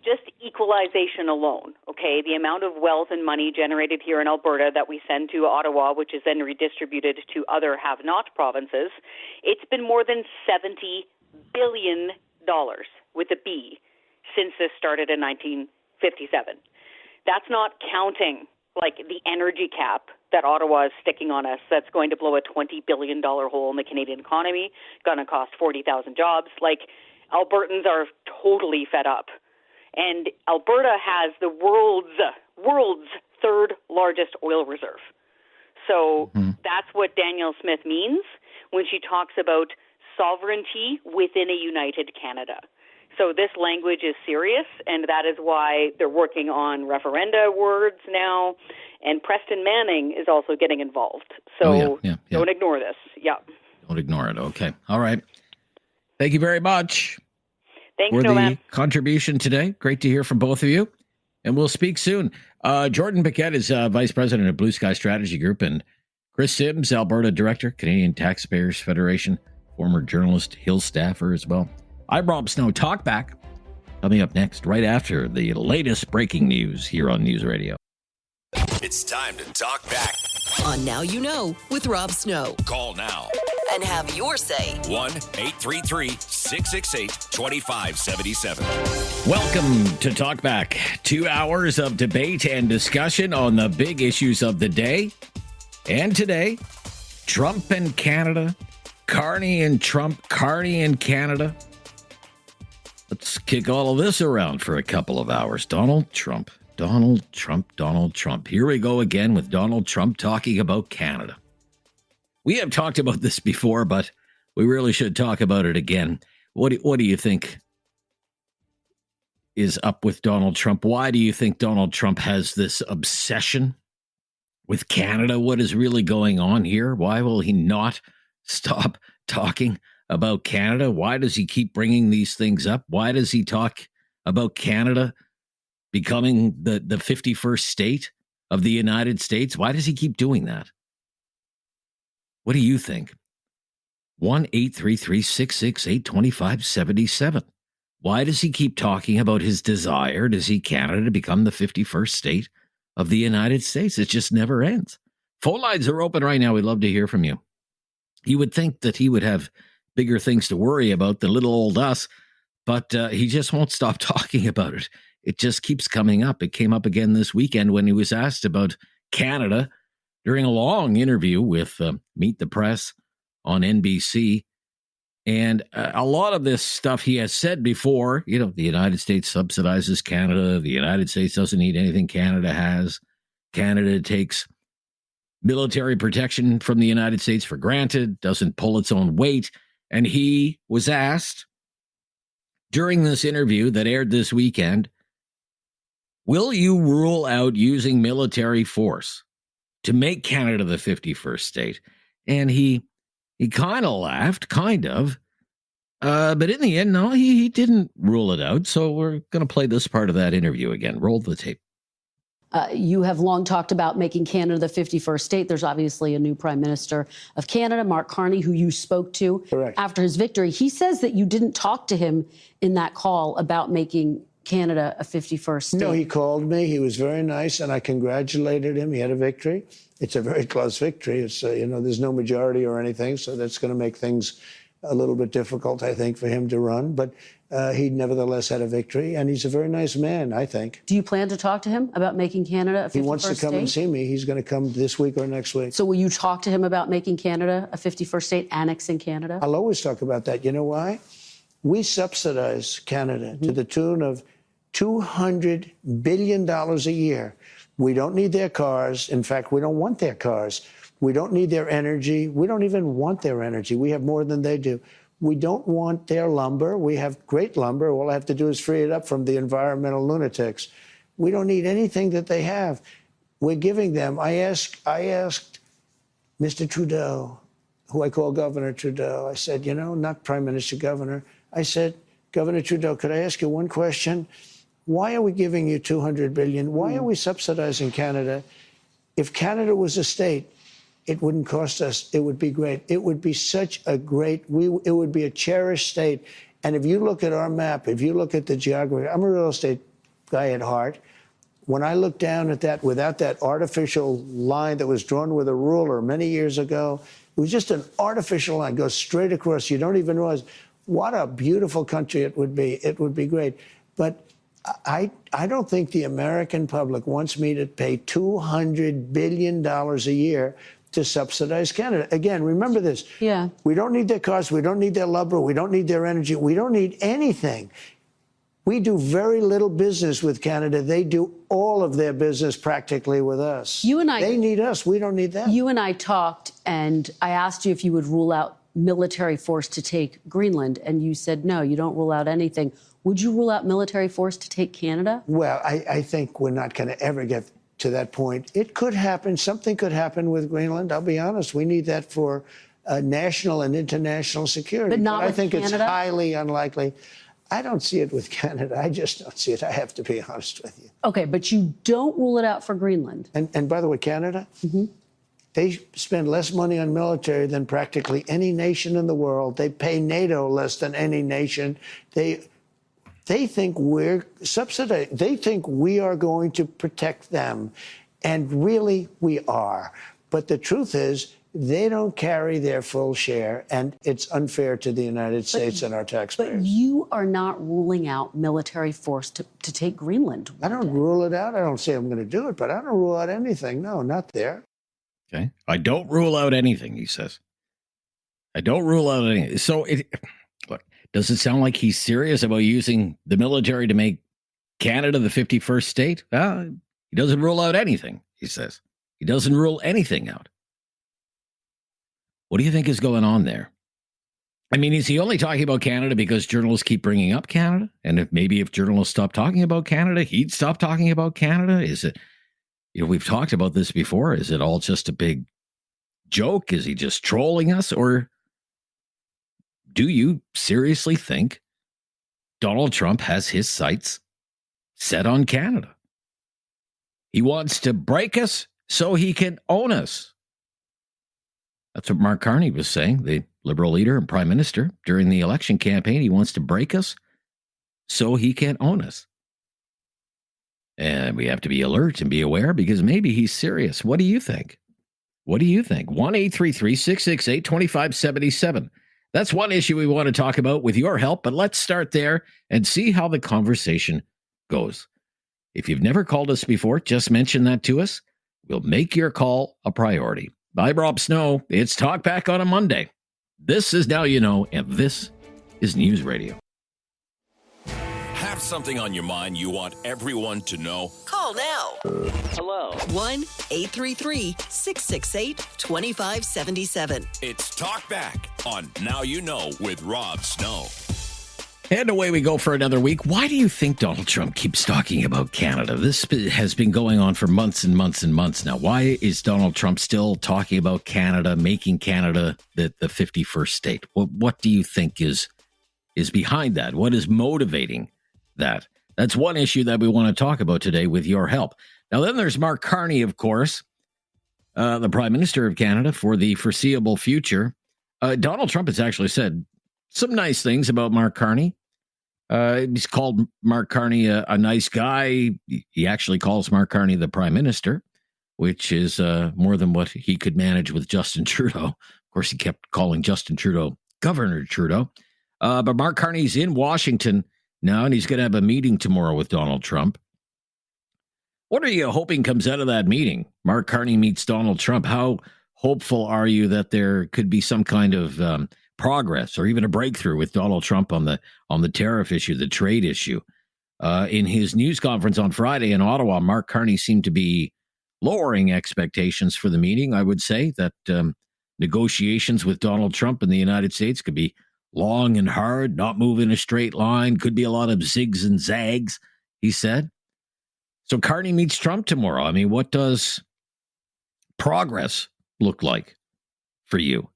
just equalization alone, okay, the amount of wealth and money generated here in Alberta that we send to Ottawa, which is then redistributed to other have-not provinces, it's been more than $70 billion with a B since this started in 1957. That's not counting like the energy cap that Ottawa is sticking on us that's going to blow a $20 billion hole in the Canadian economy, going to cost 40,000 jobs. Like, Albertans are totally fed up. And Alberta has the world's third largest oil reserve. So that's what Danielle Smith means when she talks about sovereignty within a united Canada. So this language is serious, and that is why they're working on referenda words now. And Preston Manning is also getting involved. So don't ignore this. Yeah.
Don't ignore it. Okay. All right. Thank you very much
Thanks,
for
Noman.
the contribution today. Great to hear from both of you. And we'll speak soon. Jordan Paquette is Vice President of Blue Sky Strategy Group, and Chris Sims, Alberta Director, Canadian Taxpayers Federation, former journalist, Hill staffer as well. I'm Rob Snow. Talkback coming up next, right after the latest breaking news here on News Radio.
It's time to talk back.
On Now You Know with Rob Snow.
Call now.
And have your say.
1-833-668-2577.
Welcome to Talkback. 2 hours of debate and discussion on the big issues of the day. And today, Trump and Canada, Carney and Trump, Carney and Canada. Let's kick all of this around for a couple of hours. Donald Trump. Here we go again with Donald Trump talking about Canada. We have talked about this before, but we really should talk about it again. What do you think is up with Donald Trump? Why do you think Donald Trump has this obsession with Canada? What is really going on here? Why will he not stop talking about Canada? Why does he keep bringing these things up? Why does he talk about Canada becoming the 51st state of the United States? Why does he keep doing that? What do you think? 1-833-668-2577. Why does he keep talking about his desire to see Canada become the 51st state of the United States? It just never ends. Phone lines are open right now. We'd love to hear from you. You would think that he would have bigger things to worry about than little old us, but he just won't stop talking about it. It just keeps coming up. It came up again this weekend when he was asked about Canada during a long interview with Meet the Press on NBC. And a lot of this stuff he has said before, the United States subsidizes Canada. The United States doesn't need anything Canada has. Canada takes military protection from the United States for granted, doesn't pull its own weight. And he was asked during this interview that aired this weekend, will you rule out using military force to make Canada the 51st state? And he kind of laughed, but in the end, no, he didn't rule it out. So we're going to play this part of that interview again. Roll the tape.
You have long talked about making Canada the 51st state. There's obviously a new Prime Minister of Canada, Mark Carney, who you spoke to after his victory. He says that you didn't talk to him in that call about making Canada a 51st state.
No, he called me. He was very nice, and I congratulated him. He had a victory. It's a very close victory. It's there's no majority or anything, so that's going to make things a little bit difficult, I think, for him to run. But he nevertheless had a victory, and he's a very nice man, I think.
Do you plan to talk to him about making Canada a 51st state?
He wants to come and see me. He's going to come this week or next week.
So will you talk to him about making Canada a 51st state, annexing Canada?
I'll always talk about that. You know why? We subsidize Canada to the tune of $200 billion a year. We don't need their cars. In fact, we don't want their cars. We don't need their energy. We don't even want their energy. We have more than they do. We don't want their lumber. We have great lumber. All I have to do is free it up from the environmental lunatics. We don't need anything that they have. We're giving them. I asked Mr. Trudeau, who I call Governor Trudeau, I said, not Prime Minister, Governor. I said, Governor Trudeau, could I ask you one question? Why are we giving you $200 billion? Why are we subsidizing Canada? If Canada was a state, it wouldn't cost us. It would be great. It would be such a great, it would be a cherished state. And if you look at our map, if you look at the geography, I'm a real estate guy at heart. When I look down at that, without that artificial line that was drawn with a ruler many years ago, it was just an artificial line, goes straight across. You don't even realize what a beautiful country it would be. It would be great. But I don't think the American public wants me to pay $200 billion a year to subsidize Canada. Again, remember this.
Yeah.
We don't need their cars. We don't need their lumber. We don't need their energy. We don't need anything. We do very little business with Canada. They do all of their business practically with us. They need us. We don't need them.
You and I talked, and I asked you if you would rule out military force to take Greenland, and you said no, you don't rule out anything. Would you rule out military force to take Canada?
Well, I think we're not going to ever get to that point. It could happen. Something could happen with Greenland. I'll be honest. We need that for national and international security.
But not with
I think
Canada?
It's highly unlikely. I don't see it with Canada. I just don't see it. I have to be honest with you.
Okay, but you don't rule it out for Greenland.
And by the way, Canada, they spend less money on military than practically any nation in the world. They pay NATO less than any nation. They think we're subsidized. They think we are going to protect them. And really, we are. But the truth is, they don't carry their full share, and it's unfair to the United States and our taxpayers.
But you are not ruling out military force to take Greenland.
I don't rule it out. I don't say I'm going to do it, but I don't rule out anything. No, not there.
Okay. I don't rule out anything, he says. I don't rule out anything. So, look, does it sound like he's serious about using the military to make Canada the 51st state? He doesn't rule out anything, he says. He doesn't rule anything out. What do you think is going on there? I mean, is he only talking about Canada because journalists keep bringing up Canada? And if journalists stop talking about Canada, he'd stop talking about Canada? Is it, we've talked about this before. Is it all just a big joke? Is he just trolling us? Or do you seriously think Donald Trump has his sights set on Canada? He wants to break us so he can own us. That's what Mark Carney was saying, the Liberal leader and Prime Minister, during the election campaign. He wants to break us so he can't own us. And we have to be alert and be aware because maybe he's serious. What do you think? What do you think? 1-833-668-2577. That's one issue we want to talk about with your help, but let's start there and see how the conversation goes. If you've never called us before, just mention that to us. We'll make your call a priority. I'm Rob Snow. It's Talkback on a Monday. This is Now You Know, and this is News Radio.
Have something on your mind you want everyone to know?
Call now.
Hello.
1-833-668-2577.
It's Talkback on Now You Know with Rob Snow.
And away we go for another week. Why do you think Donald Trump keeps talking about Canada? This has been going on for months and months and months now. Why is Donald Trump still talking about Canada, making Canada the 51st state? What do you think is behind that? What is motivating that? That's one issue that we want to talk about today with your help. Now, then there's Mark Carney, of course, the Prime Minister of Canada for the foreseeable future. Donald Trump has actually said some nice things about Mark Carney. He's called Mark Carney a nice guy. He actually calls Mark Carney the Prime Minister, which is more than what he could manage with Justin Trudeau. Of course, he kept calling Justin Trudeau Governor Trudeau. But Mark Carney's in Washington now, and he's going to have a meeting tomorrow with Donald Trump. What are you hoping comes out of that meeting? Mark Carney meets Donald Trump. How hopeful are you that there could be some kind of progress or even a breakthrough with Donald Trump on the tariff issue, the trade issue. In his news conference on Friday in Ottawa, Mark Carney seemed to be lowering expectations for the meeting. I would say that negotiations with Donald Trump in the United States could be long and hard, not move in a straight line, could be a lot of zigs and zags, he said. So Carney meets Trump tomorrow. I mean, what does progress look like for you?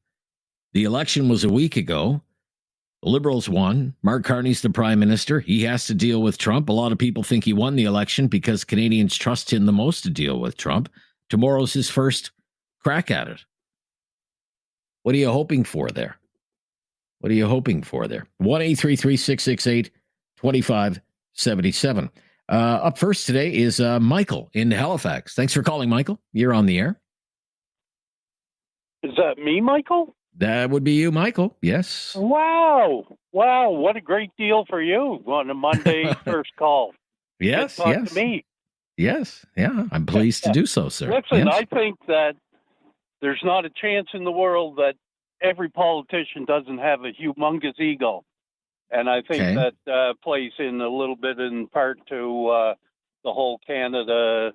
The election was a week ago. The Liberals won. Mark Carney's the prime minister. He has to deal with Trump. A lot of people think he won the election because Canadians trust him the most to deal with Trump. Tomorrow's his first crack at it. What are you hoping for there? 1-833-668-2577. Up first today is Michael in Halifax. Thanks for calling, Michael. You're on the air.
Is that me, Michael?
That would be you, Michael. Yes.
Wow. What a great deal for you on a Monday first call.
Yes.
To me.
Yes. Yeah. I'm pleased to do so, sir.
Listen,
yes.
I think that there's not a chance in the world that every politician doesn't have a humongous ego. And I think that plays in a little bit in part to the whole Canada,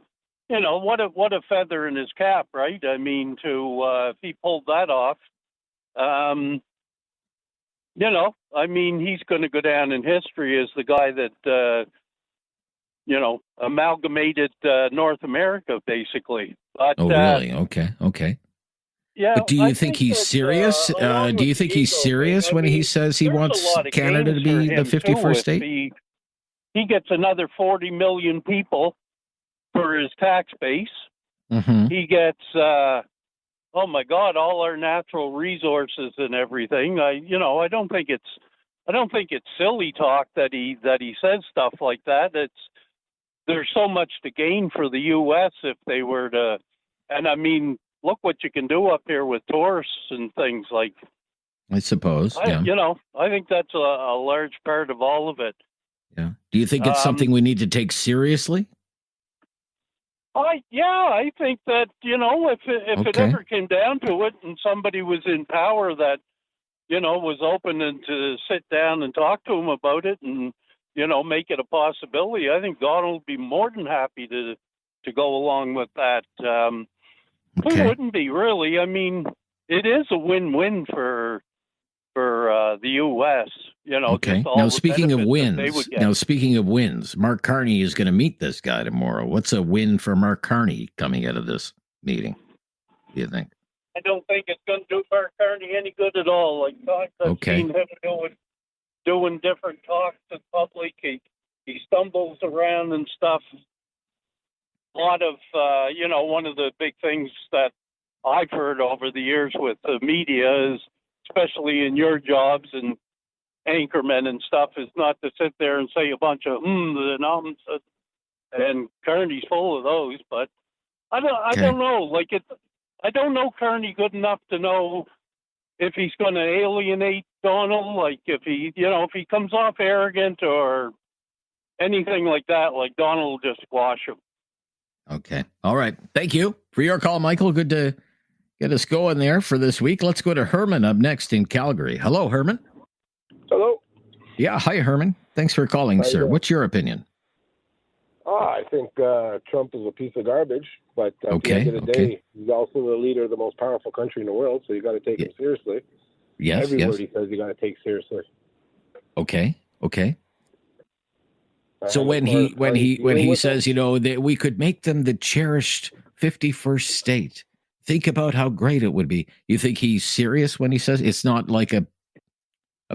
what a feather in his cap, right? I mean, if he pulled that off, he's going to go down in history as the guy that, amalgamated North America, basically. But,
really? Okay.
Yeah,
but do you think he's serious? Do you think he's serious when he says he wants Canada to be the 51st state?
He gets another 40 million people for his tax base.
Mm-hmm.
He gets, oh my God, all our natural resources and everything. I don't think it's silly talk that he says stuff like that. There's so much to gain for the U.S. if they were to, and I mean, look what you can do up here with tourists and things like.
I suppose.
I think that's a large part of all of it.
Yeah. Do you think it's something we need to take seriously?
I think that if it ever came down to it, and somebody was in power that was open and to sit down and talk to him about it, and make it a possibility, I think Donald would be more than happy to go along with that. Who wouldn't be, really? I mean, it is a win-win for the U.S.
Okay. Now speaking of wins, Mark Carney is going to meet this guy tomorrow. What's a win for Mark Carney coming out of this meeting, do you think?
I don't think it's going to do Mark Carney any good at all. Like, I've seen him doing different talks in public. He stumbles around and stuff. A lot of, one of the big things that I've heard over the years with the media is, especially in your jobs and anchormen and stuff, is not to sit there and say a bunch of and ums. And Carney's full of those, but I don't know. Like, I don't know Carney good enough to know if he's going to alienate Donald. Like, if he comes off arrogant or anything like that, like Donald will just squash him.
Okay. All right. Thank you for your call, Michael. Good to get us going there for this week. Let's go to Herman up next in Calgary. Hello, Herman.
Hello.
Yeah. Hi, Herman. Thanks for calling, sir. What's your opinion?
I think Trump is a piece of garbage, but at the end of the day, he's also the leader of the most powerful country in the world, so you got to take him seriously.
Yes.
Every word he says, you got to take seriously.
Okay. So when he says, that we could make them the cherished 51st state, think about how great it would be. You think he's serious when he says it's not like a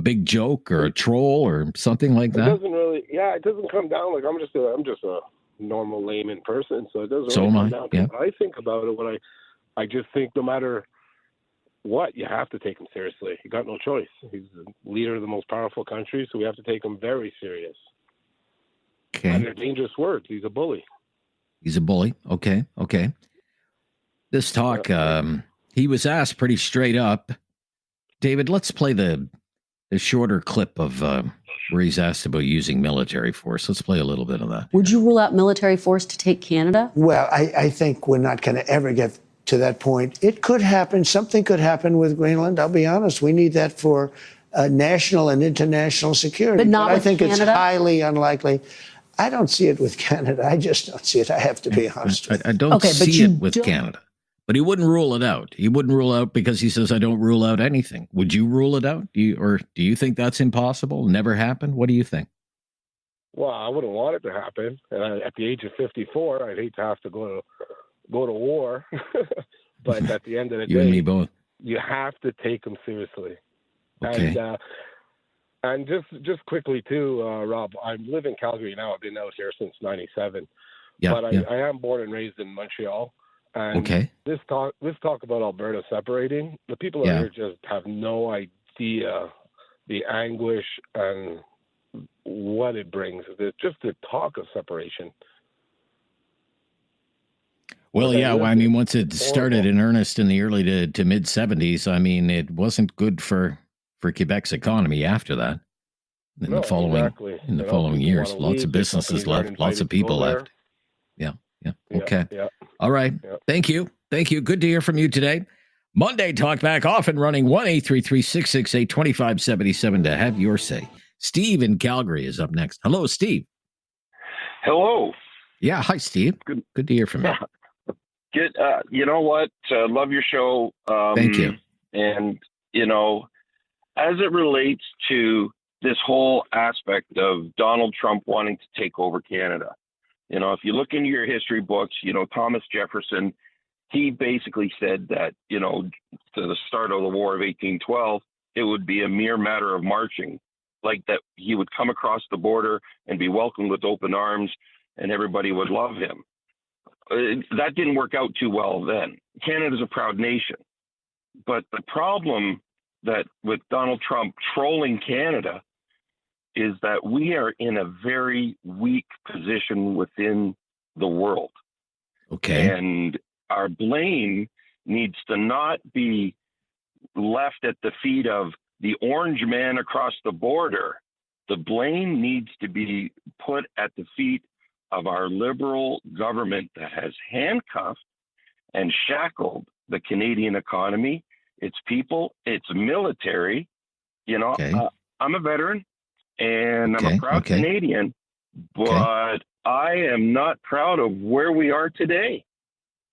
big joke or a troll or something like that?
It doesn't really. Yeah, it doesn't come down like I'm just a normal layman person, so it doesn't really come down to what I think about it. When I just think no matter what, you have to take him seriously. You got no choice. He's the leader of the most powerful country, so we have to take him very serious.
Okay.
And they're dangerous words. He's a bully.
Okay. This talk, he was asked pretty straight up. David, let's play the shorter clip of where he's asked about using military force. Let's play a little bit of that.
Would you rule out military force to take Canada?
Well, I think we're not going to ever get to that point. It could happen. Something could happen with Greenland. I'll be honest. We need that for national and international security.
But not
I
with
think
Canada?
It's highly unlikely. I don't see it with Canada. I just don't see it. I have to be honest with you.
I don't see it with Canada. But he wouldn't rule it out. He wouldn't rule out because he says, I don't rule out anything. Would you rule it out? Do you think that's impossible? Never happen? What do you think?
Well, I wouldn't want it to happen. At the age of 54, I'd hate to have to go to war. But at the end of the day,
you and me both.
You have to take them seriously.
Okay.
And just quickly too, Rob, I live in Calgary now. I've been out here since '97.
Yeah,
but I am born and raised in Montreal. And
okay.
This talk about Alberta separating, the people out here just have no idea the anguish and what it brings. Just the talk of separation.
Well, once it started in earnest in the early to mid 70s, it wasn't good for Quebec's economy after that. In the following years, lots of businesses left, lots of people left. Yeah. Okay.
Yeah.
All right. Yeah. Thank you. Good to hear from you today. Monday Talkback off and running 1-833-668-2577 to have your say. Steve in Calgary is up next. Hello, Steve.
Hello.
Yeah. Hi, Steve. Good to hear from you.
Good. You know what? Love your show.
Thank you.
And, as it relates to this whole aspect of Donald Trump wanting to take over Canada, if you look into your history books, Thomas Jefferson, he basically said that, to the start of the War of 1812, it would be a mere matter of marching, like that he would come across the border and be welcomed with open arms and everybody would love him. That didn't work out too well then. Canada's a proud nation. But the problem that with Donald Trump trolling Canada is that we are in a very weak position within the world.
Okay.
And our blame needs to not be left at the feet of the orange man across the border. The blame needs to be put at the feet of our liberal government that has handcuffed and shackled the Canadian economy, its people, its military. I'm a veteran and I'm a proud Canadian, but I am not proud of where we are today.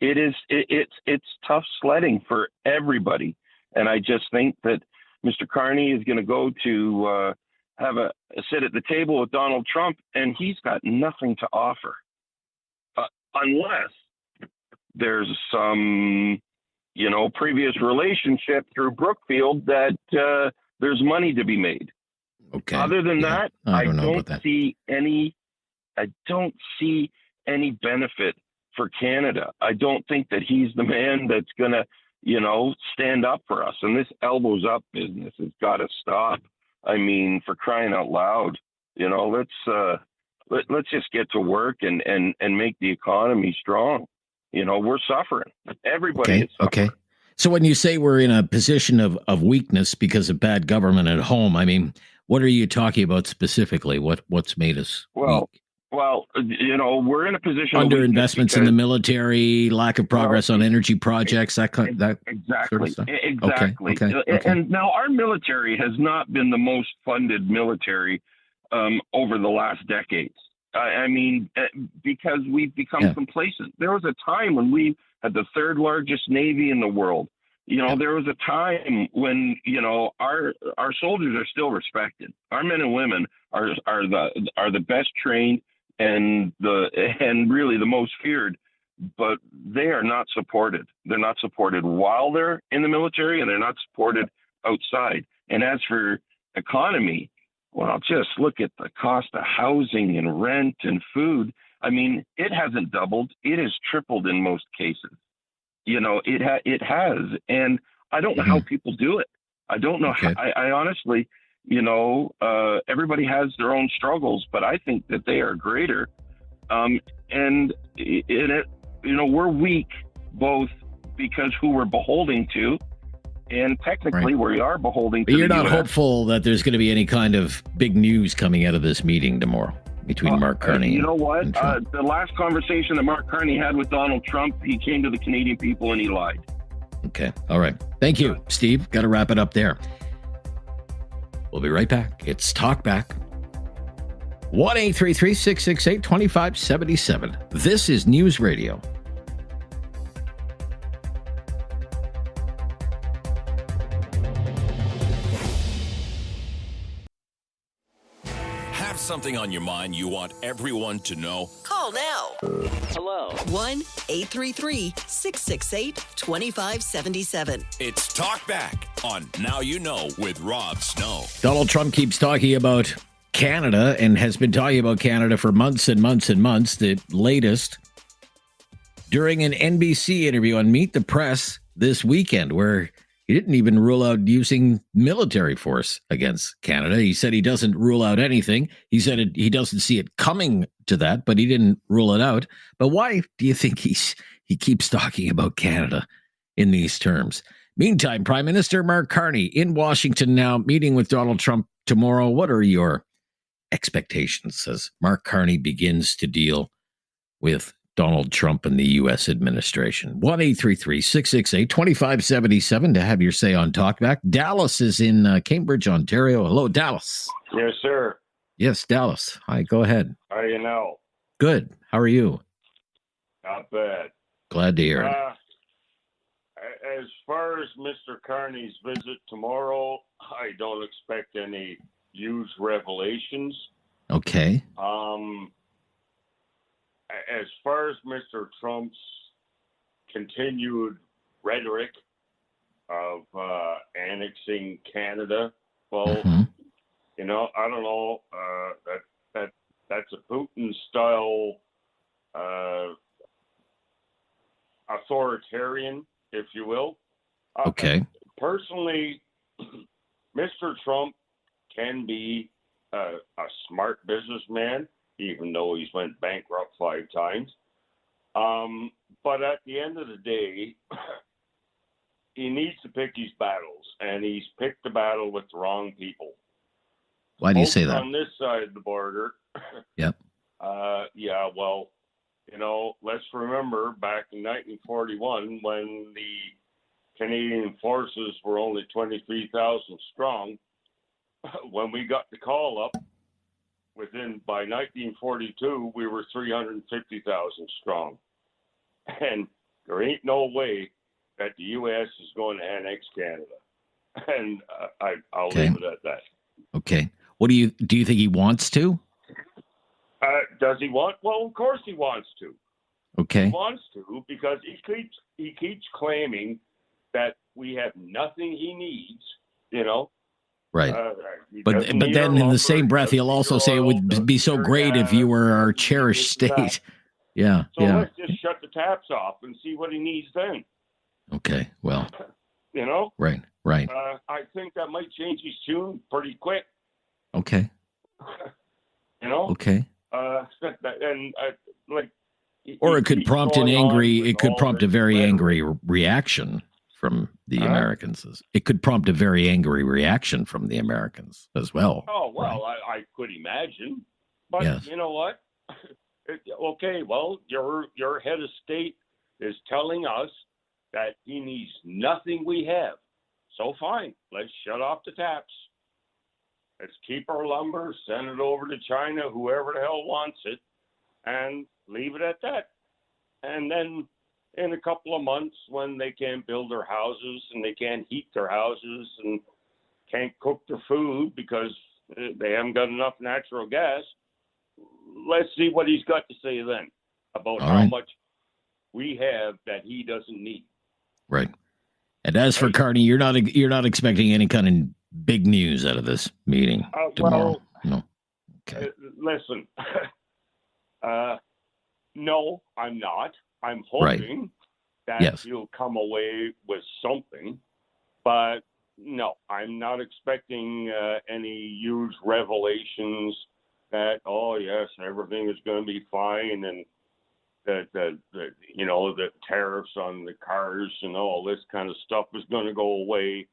It's tough sledding for everybody. And I just think that Mr. Carney is going to go to have a sit at the table with Donald Trump, and he's got nothing to offer, unless there's some, previous relationship through Brookfield that there's money to be made.
Okay.
Other than that, I don't see any benefit for Canada. I don't think that he's the man that's going to, stand up for us. And this elbows up business has got to stop. For crying out loud, let's just get to work and make the economy strong. We're suffering. Everybody is suffering.
Okay. So when you say we're in a position of weakness because of bad government at home, what are you talking about specifically? What's made us weak?
Well, we're in a position
under investments in the military, lack of progress on energy projects,
exactly.
Sort of stuff.
Exactly.
Okay.
And now our military has not been the most funded military over the last decades. Because we've become complacent. There was a time when we had the third largest Navy in the world. There was a time when, our soldiers are still respected. Our men and women are the best trained and really the most feared, but they are not supported. They're not supported while they're in the military, and they're not supported outside. And as for economy, well, just look at the cost of housing and rent and food. It hasn't doubled. It has tripled in most cases. It has. And I don't know how people do it. I don't know how. I honestly, everybody has their own struggles, but I think that they are greater. We're weak both because who we're beholden to, and technically we are beholden to.
But you're not
US.
hopeful that there's going to be any kind of big news coming out of this meeting tomorrow? between Mark Carney
You know what?
and Trump.
The last conversation that Mark Carney had with Donald Trump, he came to the Canadian people and he lied.
Okay. All right. Thank you, Steve. Got to wrap it up there. We'll be right back. It's Talkback. 1-833-668-2577. This is News Radio.
Have something on your mind you want everyone to know?
Call now.
Hello.
1-833-668-2577.
It's Talkback on Now You Know with Rob Snow.
Donald Trump keeps talking about Canada and has been talking about Canada for months and months and months. The latest during an NBC interview on Meet the Press this weekend, where he didn't even rule out using military force against Canada. He said he doesn't rule out anything. He said he doesn't see it coming to that, but he didn't rule it out. But why do you think he keeps talking about Canada in these terms? Meantime, Prime Minister Mark Carney in Washington now, meeting with Donald Trump tomorrow. What are your expectations as Mark Carney begins to deal with Donald Trump and the U.S. administration? 1-833-668-2577 to have your say on Talkback. Dallas is in Cambridge, Ontario. Hello, Dallas.
Yes, sir.
Yes, Dallas. Hi, go ahead.
How do you know?
Good. How are you?
Not bad.
Glad to hear it.
As far as Mr. Carney's visit tomorrow, I don't expect any huge revelations.
Okay.
As far as Mr. Trump's continued rhetoric of annexing Canada, well, you know, I don't know. That's a Putin-style authoritarian, if you will.
Okay.
Personally, Mr. Trump can be a smart businessman, even though he's went bankrupt 5 times. But at the end of the day, he needs to pick his battles, and he's picked the battle with the wrong people.
Why do you say that?
On this side of the border.
Yep.
Yeah, well, you know, let's remember back in 1941 when the Canadian forces were only 23,000 strong. When we got the call up, by 1942, we were 350,000 strong. And there ain't no way that the U.S. is going to annex Canada. And I'll leave it at that.
Okay. What do you think he wants to?
Does he want? Well, of course he wants to.
Okay.
He wants to because he keeps claiming that we have nothing he needs, you know.
Right. But then in the same breath, he'll also say it would be so great if you were our cherished state. Yeah.
So let's just shut the taps off and see what he needs then.
Okay. Well.
You know.
Right.
I think that might change his tune pretty quick.
Okay.
You know.
Okay.
Like.
Or it could prompt a very angry reaction from the Americans. It could prompt a very angry reaction from the Americans as well.
Oh, well, right? I could imagine. But
yes.
You know what? Okay, well, your head of state is telling us that he needs nothing we have. So fine, let's shut off the taps. Let's keep our lumber, send it over to China, whoever the hell wants it, and leave it at that. And then in a couple of months, when they can't build their houses and they can't heat their houses and can't cook their food because they haven't got enough natural gas, let's see what he's got to say then about how much we have that he doesn't need.
Right. And as for Carney, you're not expecting any kind of big news out of this meeting tomorrow. No. Okay.
Listen. No, I'm not. I'm hoping that he'll come away with something, but no, I'm not expecting any huge revelations that, oh yes, everything is going to be fine, and that the tariffs on the cars and all this kind of stuff is going to go away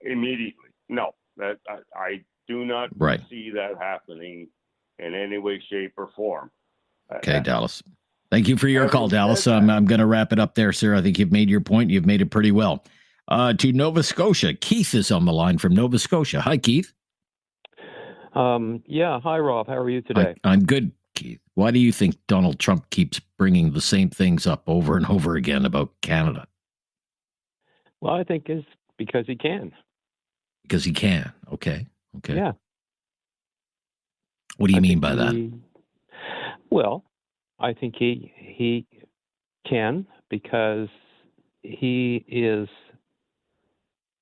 immediately. No, that I do not see that happening in any way, shape, or form.
Okay, Dallas. Thank you for your call, Dallas. I'm going to wrap it up there, sir. I think you've made your point. You've made it pretty well. To Nova Scotia, Keith is on the line from Nova Scotia. Hi, Keith.
Yeah. Hi, Rob. How are you today?
I'm good, Keith. Why do you think Donald Trump keeps bringing the same things up over and over again about Canada?
Well, I think it's because he can.
Because he can. Okay.
Yeah.
What do you mean by that?
Well, I think he can because he is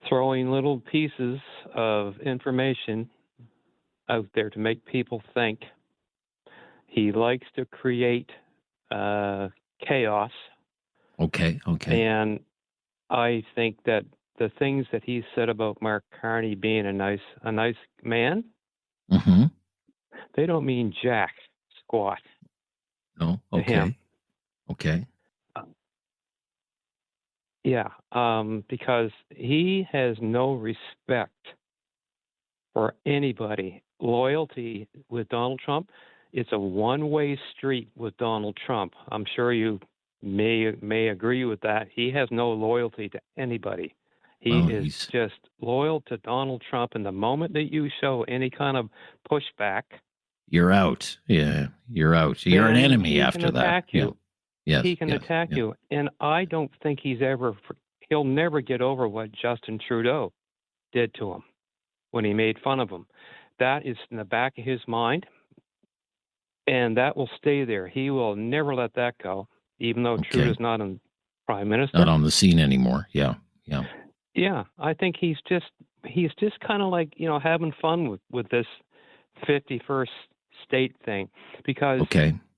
throwing little pieces of information out there to make people think. He likes to create chaos.
Okay.
And I think that the things that he said about Mark Carney being a nice man, they don't mean jack squat.
No.
To him.
Okay.
Yeah. Because he has no respect for anybody. Loyalty with Donald Trump, it's a one-way street with Donald Trump. I'm sure you may agree with that. He has no loyalty to anybody. He is just loyal to Donald Trump, and the moment that you show any kind of pushback,
you're out. Yeah, you're out. You're an enemy after that.
Attack you.
Yeah. Yes,
he can attack you. And I don't think he'll never get over what Justin Trudeau did to him when he made fun of him. That is in the back of his mind, and that will stay there. He will never let that go, even though Trudeau's not a prime minister.
Not on the scene anymore. Yeah.
Yeah, I think he's just kind of like, having fun with this 51st state thing, because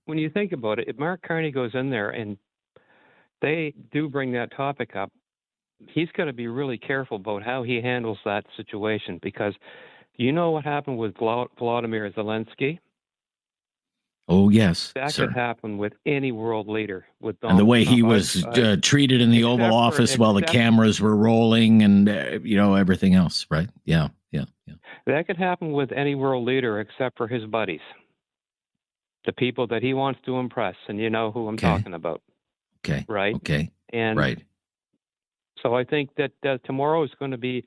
when you think about it, if Mark Carney goes in there and they do bring that topic up, he's got to be really careful about how he handles that situation, because you know what happened with Volodymyr Zelensky?
Oh, yes,
that could happen with any world leader. With Donald
and the way
Trump.
he was treated in the Oval Office while the cameras were rolling and, everything else, right? Yeah.
That could happen with any world leader except for his buddies, the people that he wants to impress, and you know who I'm talking about.
Okay.
Right?
Okay.
And
right.
So I think that tomorrow is going to be,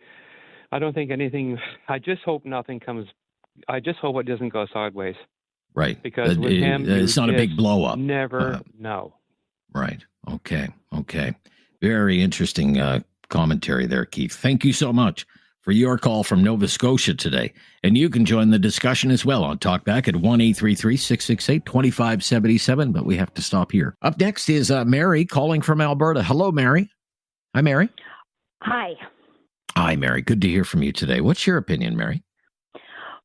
I don't think anything, I just hope nothing comes, I just hope it doesn't go sideways.
Right.
Because with him,
it's not a big blow up.
Never know.
Right. Okay. Very interesting commentary there, Keith. Thank you so much for your call from Nova Scotia today. And you can join the discussion as well on Talkback at 1-833-668-2577. But we have to stop here. Up next is Mary calling from Alberta. Hello, Mary. Hi, Mary.
Hi.
Hi, Mary. Good to hear from you today. What's your opinion, Mary?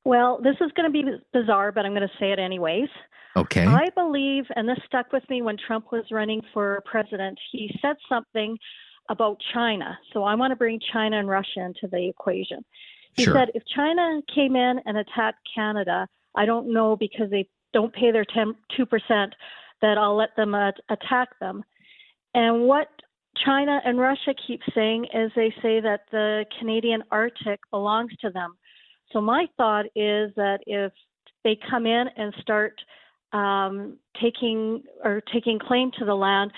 Well, this is going to be bizarre, but I'm going to say it anyways.
Okay.
I believe, and this stuck with me when Trump was running for president, he said something about China. So I want to bring China and Russia into the equation. He said, if China came in and attacked Canada, I don't know, because they don't pay their 2%, that I'll let them attack them. And what China and Russia keep saying is they say that the Canadian Arctic belongs to them. So my thought is that if they come in and start taking claim to the land,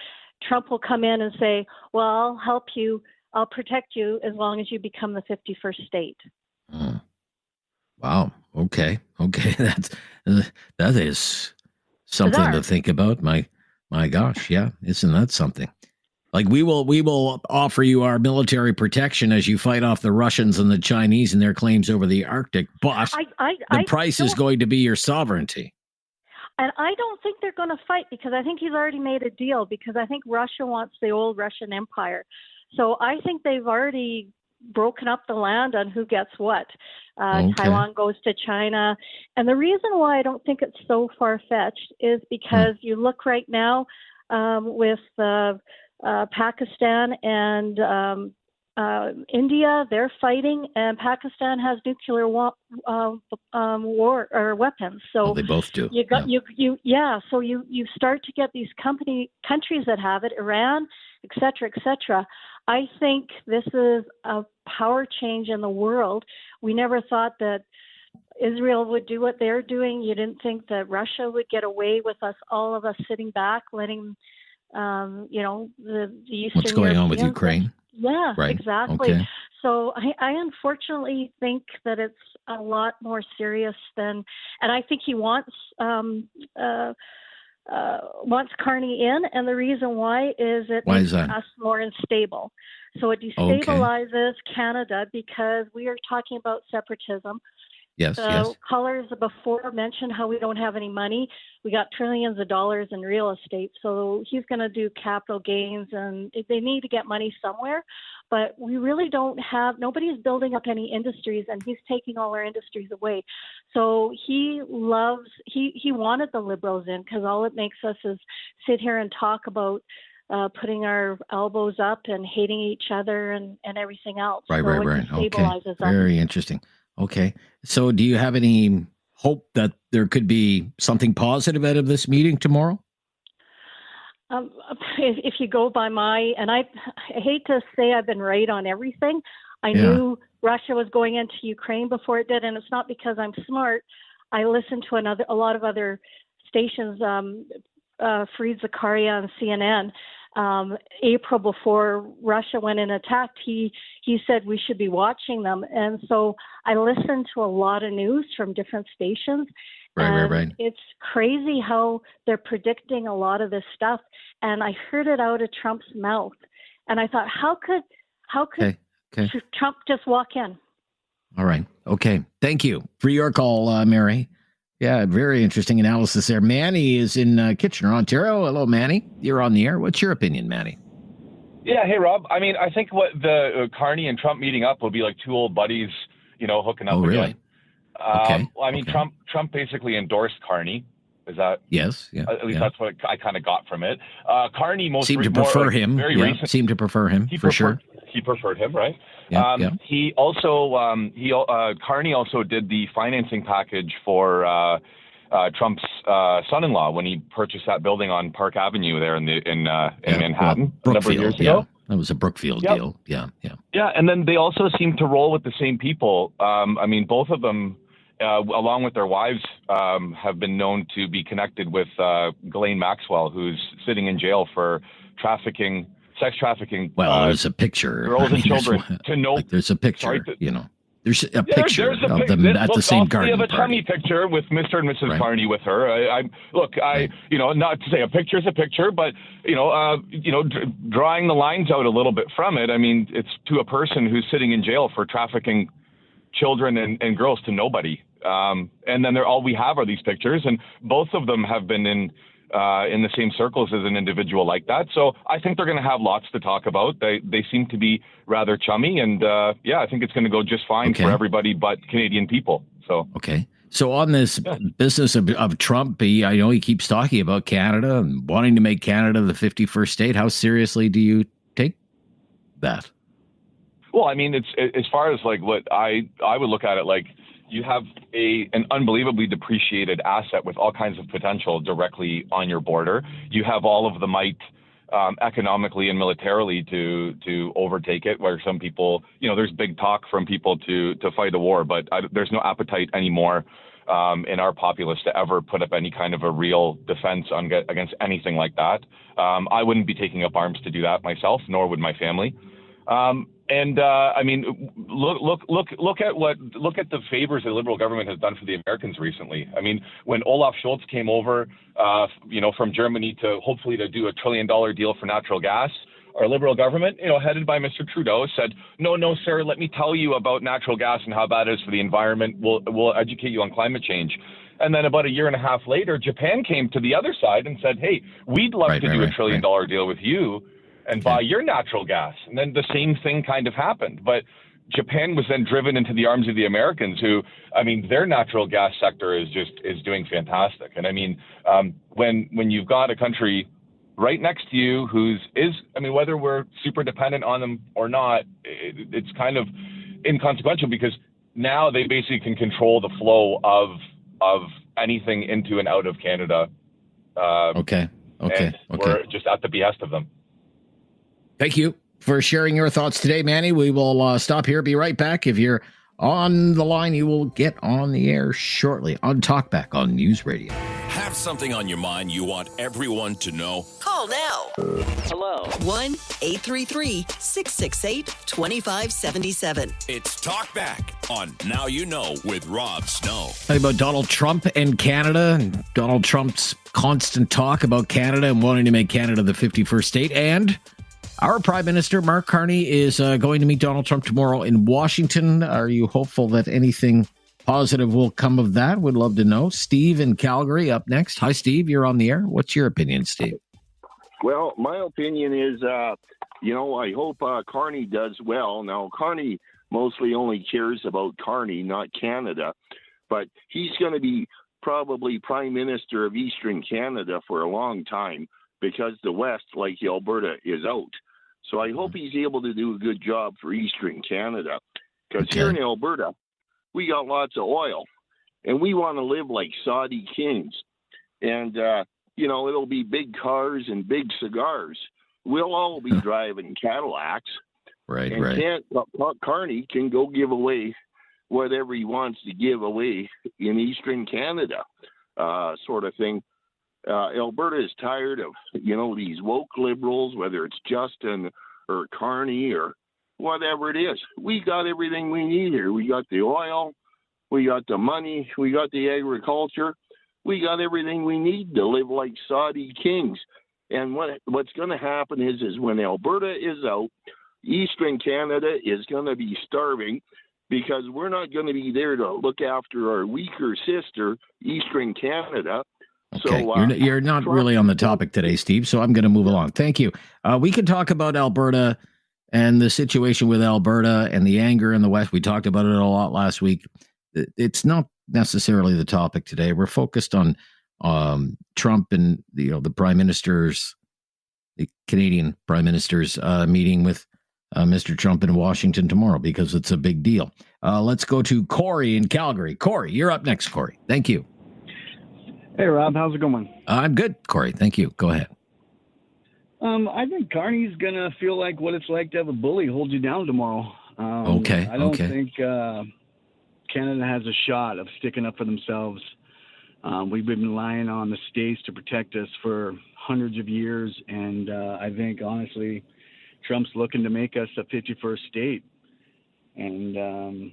Trump will come in and say, well, I'll help you, I'll protect you as long as you become the 51st state.
Wow. Okay. That is something
bizarre
to think about. My gosh. Yeah. Isn't that something? Like we will offer you our military protection as you fight off the Russians and the Chinese and their claims over the Arctic, but the price is going to be your sovereignty.
And I don't think they're going to fight, because I think he's already made a deal, because I think Russia wants the old Russian Empire. So I think they've already broken up the land on who gets what. Taiwan goes to China. And the reason why I don't think it's so far-fetched is because you look right now with Pakistan and India, they're fighting, and Pakistan has nuclear war or weapons. So
they both do.
So you start to get these countries that have it, Iran, et cetera. I think this is a power change in the world. We never thought that Israel would do what they're doing. You didn't think that Russia would get away with all of us sitting back, letting, the Eastern
What's going on with
Europeans
Ukraine?
Yeah,
Right.
exactly.
Okay.
So I unfortunately think that it's a lot more serious and I think he wants Carney in, and the reason why is it
Why
makes
is that?
us more unstable. So it destabilizes Canada because we are talking about separatism.
Yes,
The callers before mentioned how we don't have any money. We got trillions of dollars in real estate. So he's going to do capital gains, and they need to get money somewhere. But we really don't have, nobody's building up any industries, and he's taking all our industries away. So he wanted the Liberals in because all it makes us is sit here and talk about putting our elbows up and hating each other and everything else.
Right.
It destabilizes us.
Very interesting. Okay. So do you have any hope that there could be something positive out of this meeting tomorrow?
If you go by and I hate to say I've been right on everything. I knew Russia was going into Ukraine before it did, and it's not because I'm smart. I listened to a lot of other stations, Fareed Zakaria on CNN. April before Russia went and attacked, he said we should be watching them. And so I listened to a lot of news from different stations. Right. It's crazy how they're predicting a lot of this stuff. And I heard it out of Trump's mouth. And I thought, how could Trump just walk in?
All right. Okay. Thank you for your call, Mary. Yeah, very interesting analysis there. Manny is in Kitchener, Ontario. Hello, Manny. You're on the air. What's your opinion, Manny?
Yeah, hey, Rob. I mean, I think what the Carney and Trump meeting up will be like two old buddies, hooking up.
Oh, really?
Again. I mean, Trump basically endorsed Carney. Is that?
Yes. Yeah.
At least that's what I kind of got from it. Carney
seemed to prefer him. Seemed to prefer him for sure.
He preferred him, right?
Yeah.
He also, Carney also did the financing package for Trump's son-in-law when he purchased that building on Park Avenue there in Manhattan a number of years ago.
Yeah. That was a Brookfield deal. Yeah.
Yeah, and then they also seem to roll with the same people. I mean, both of them, along with their wives, have been known to be connected with Ghislaine Maxwell, who's sitting in jail for sex trafficking.
Well, there's a picture.
Girls and children.
There's a picture. There's a picture of them at the same garden
party. We have a tummy picture with Mr. and Mrs. Carney with her. Not to say a picture is a picture, but drawing the lines out a little bit from it. I mean, it's to a person who's sitting in jail for trafficking children and girls to nobody. And then all we have are these pictures, and both of them have been in the same circles as an individual like that. So I think they're going to have lots to talk about. They seem to be rather chummy, and I think it's going to go just fine for everybody but Canadian people. So
So on this business of Trump, I know he keeps talking about Canada and wanting to make Canada the 51st state. How seriously do you take that?
Well, I mean, it's as far as like what I would look at it like. You have an unbelievably depreciated asset with all kinds of potential directly on your border. You have all of the might economically and militarily to overtake it, where some people, there's big talk from people to fight a war, but there's no appetite anymore in our populace to ever put up any kind of a real defense against anything like that. I wouldn't be taking up arms to do that myself, nor would my family. I mean, look at the favors the Liberal government has done for the Americans recently. I mean, when Olaf Scholz came over, from Germany to hopefully to do $1 trillion deal for natural gas, our Liberal government, headed by Mr. Trudeau, said, no, sir, let me tell you about natural gas and how bad it is for the environment. We'll educate you on climate change. And then about a year and a half later, Japan came to the other side and said, hey, we'd love to do $1 trillion deal with you and buy your natural gas. And then the same thing kind of happened. But Japan was then driven into the arms of the Americans who, I mean, their natural gas sector is doing fantastic. And I mean, when you've got a country right next to you whether we're super dependent on them or not, it's kind of inconsequential because now they basically can control the flow of anything into and out of Canada.
Okay.
We're just at the behest of them.
Thank you for sharing your thoughts today, Manny. We will stop here. Be right back. If you're on the line. You will get on the air shortly on Talkback on News Radio.
Have something on your mind you want everyone to know?
Call now.
Hello.
1-833-668-2577.
It's Talkback on Now You Know with Rob Snow.
Talking about Donald Trump and Canada, and Donald Trump's constant talk about Canada and wanting to make Canada the 51st state. And our Prime Minister, Mark Carney, is going to meet Donald Trump tomorrow in Washington. Are you hopeful that anything positive will come of that? Would love to know. Steve in Calgary up next. Hi, Steve. You're on the air. What's your opinion, Steve?
Well, my opinion is, I hope Carney does well. Now, Carney mostly only cares about Carney, not Canada. But he's going to be probably Prime Minister of Eastern Canada for a long time because the West, like Alberta, is out. So I hope he's able to do a good job for Eastern Canada. Because here in Alberta, we got lots of oil, and we want to live like Saudi kings. And, it'll be big cars and big cigars. We'll all be driving Cadillacs.
Right.
Carney can go give away whatever he wants to give away in Eastern Canada, sort of thing. Alberta is tired of, these woke liberals, whether it's Justin or Carney or whatever it is. We got everything we need here. We got the oil, we got the money, we got the agriculture. We got everything we need to live like Saudi kings. And what's going to happen is when Alberta is out, Eastern Canada is going to be starving because we're not going to be there to look after our weaker sister, Eastern Canada.
Okay.
So
you're not really on the topic today, Steve, so I'm going to move along. Thank you. We could talk about Alberta and the situation with Alberta and the anger in the West. We talked about it a lot last week. It's not necessarily the topic today. We're focused on Trump and the Prime Minister's, the Canadian Prime Minister's meeting with Mr. Trump in Washington tomorrow because it's a big deal. Let's go to Corey in Calgary. Corey, you're up next, Corey. Thank you.
Hey, Rob. How's it going?
I'm good, Corey. Thank you. Go ahead.
I think Carney's going to feel like what it's like to have a bully hold you down tomorrow. I don't think Canada has a shot of sticking up for themselves. We've been relying on the states to protect us for hundreds of years, and I think, honestly, Trump's looking to make us a 51st state. And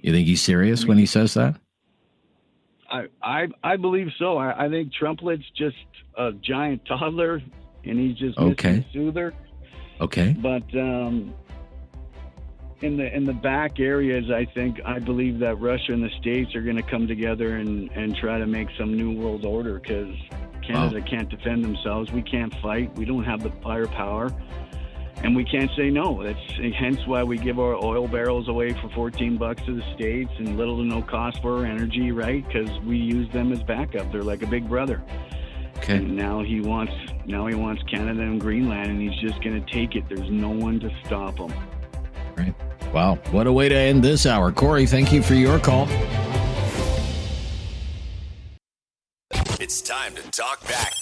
you think he's serious when he says that?
I believe so. I think Trumplet's just a giant toddler, and he's just missing a soother.
Okay.
But in the back areas, I believe that Russia and the States are going to come together and try to make some new world order because Canada can't defend themselves. We can't fight. We don't have the firepower. And we can't say no. That's hence why we give our oil barrels away for $14 to the States and little to no cost for our energy, right? Because we use them as backup. They're like a big brother.
Okay.
And now he wants Canada and Greenland, and he's just going to take it. There's no one to stop him.
Right. Wow. What a way to end this hour. Corey, thank you for your call.
It's time to talk back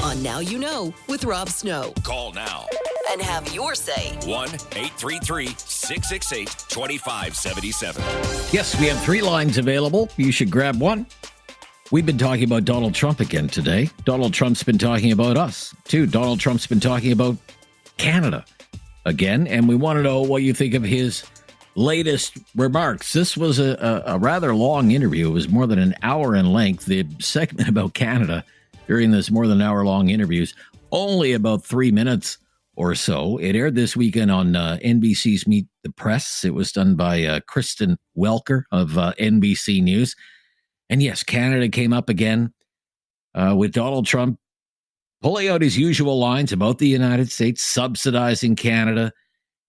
on Now You Know with Rob Snow.
Call now
and have your say.
1-833-668-2577.
Yes, we have 3 lines available. You should grab one. We've been talking about Donald Trump again today. Donald Trump's been talking about us, too. Donald Trump's been talking about Canada again, and we want to know what you think of his latest remarks. This was a rather long interview. It was more than an hour in length. The segment about Canada during this more than hour-long interviews, only about 3 minutes or so. It aired this weekend on NBC's Meet the Press. It was done by Kristen Welker of NBC News. And yes, Canada came up again with Donald Trump pulling out his usual lines about the United States, subsidizing Canada,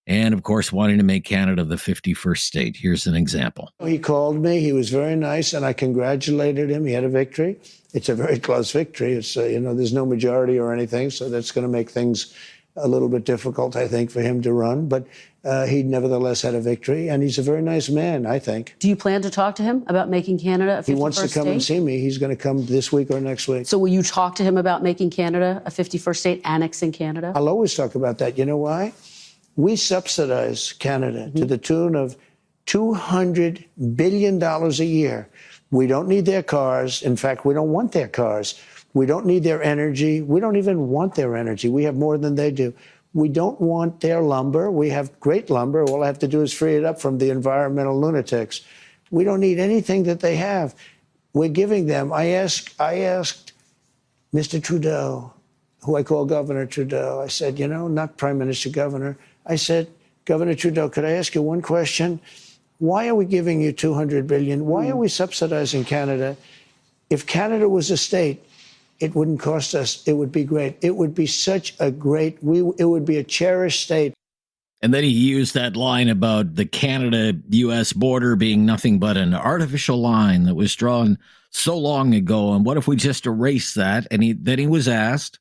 and, of course, wanting to make Canada the 51st state. Here's an example.
He called me. He was very nice, and I congratulated him. He had a victory. It's a very close victory. It's, there's no majority or anything, so that's going to make things a little bit difficult, I think, for him to run. But he nevertheless had a victory, and he's a very nice man, I think.
Do you plan to talk to him about making Canada a 51st state?
He wants to come and see me. He's going to come this week or next week.
So will you talk to him about making Canada a 51st state, annexing Canada?
I'll always talk about that. You know why? We subsidize Canada to the tune of $200 billion a year. We don't need their cars. In fact, we don't want their cars. We don't need their energy. We don't even want their energy. We have more than they do. We don't want their lumber. We have great lumber. All I have to do is free it up from the environmental lunatics. We don't need anything that they have. We're giving them. I asked Mr. Trudeau, who I call Governor Trudeau, I said, not Prime Minister, Governor. I said, Governor Trudeau, could I ask you one question? Why are we giving you $200 billion? Why are we subsidizing Canada? If Canada was a state, it wouldn't cost us. It would be great. It would be such a great, it would be a cherished state.
And then he used that line about the Canada-U.S. border being nothing but an artificial line that was drawn so long ago. And what if we just erase that? And then he was asked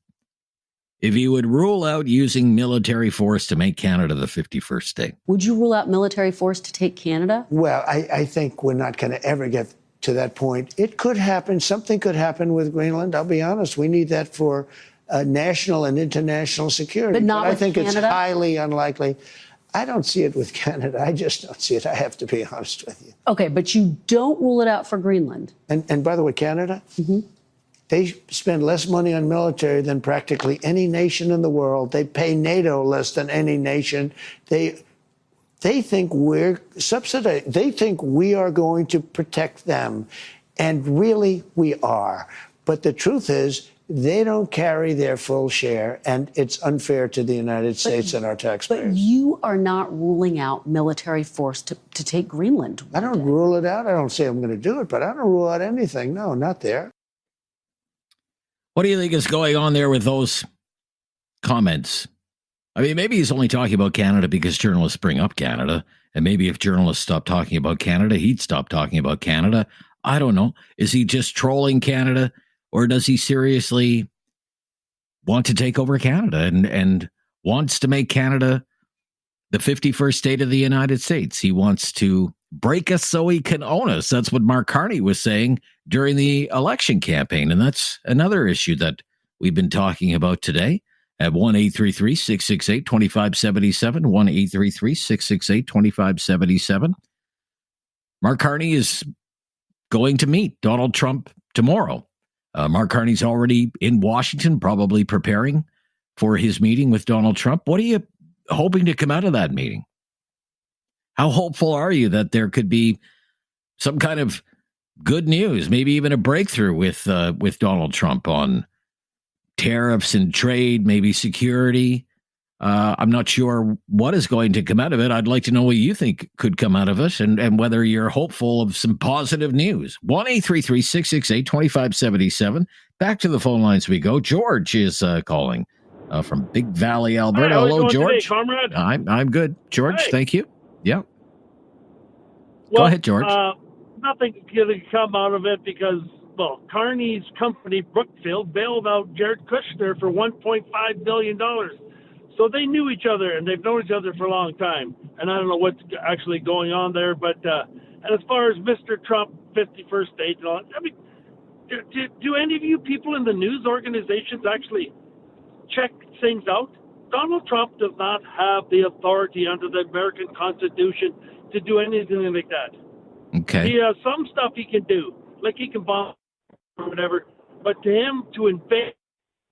if he would rule out using military force to make Canada the 51st state.
Would you rule out military force to take Canada?
Well, I think we're not going to ever get to that point. It could happen. Something could happen with Greenland. I'll be honest. We need that for national and international security.
But not with
I think
Canada?
It's highly unlikely. I don't see it with Canada. I just don't see it. I have to be honest with you.
Okay, but you don't rule it out for Greenland.
And by the way, Canada, they spend less money on military than practically any nation in the world. They pay NATO less than any nation. They think we're subsidized. They think we are going to protect them. And really, we are. But the truth is, they don't carry their full share, and it's unfair to the United States and our taxpayers.
But you are not ruling out military force to take Greenland.
I don't rule it out. I don't say I'm going to do it, but I don't rule out anything. No, not there.
What do you think is going on there with those comments? I mean, maybe he's only talking about Canada because journalists bring up Canada. And maybe if journalists stopped talking about Canada, he'd stop talking about Canada. I don't know. Is he just trolling Canada? Or does he seriously want to take over Canada and wants to make Canada the 51st state of the United States? He wants to break us so he can own us. That's what Mark Carney was saying during the election campaign. And that's another issue that we've been talking about today at 1-833-668-2577, 1-833-668-2577. Mark Carney is going to meet Donald Trump tomorrow. Mark Carney's already in Washington, probably preparing for his meeting with Donald Trump. What are you hoping to come out of that meeting? How hopeful are you that there could be some kind of good news, maybe even a breakthrough with Donald Trump on tariffs and trade, maybe security? I'm not sure what is going to come out of it. I'd like to know what you think could come out of it and whether you're hopeful of some positive news. 1-833-668-2577. Back to the phone lines we go. George is calling from Big Valley, Alberta.
Hi,
hello, George.
Today, comrade?
I'm good. George,
Hey.
Thank you. Yeah.
Well,
Go ahead, George.
Nothing's going to come out of it because, Carney's company, Brookfield, bailed out Jared Kushner for $1.5 billion. So they knew each other, and they've known each other for a long time. And I don't know what's actually going on there. But and as far as Mr. Trump, 51st state, and all, I mean, do any of you people in the news organizations actually check things out? Donald Trump does not have the authority under the American Constitution to do anything like that.
Okay.
He has some stuff he can do, like he can bomb or whatever. But to him, to invade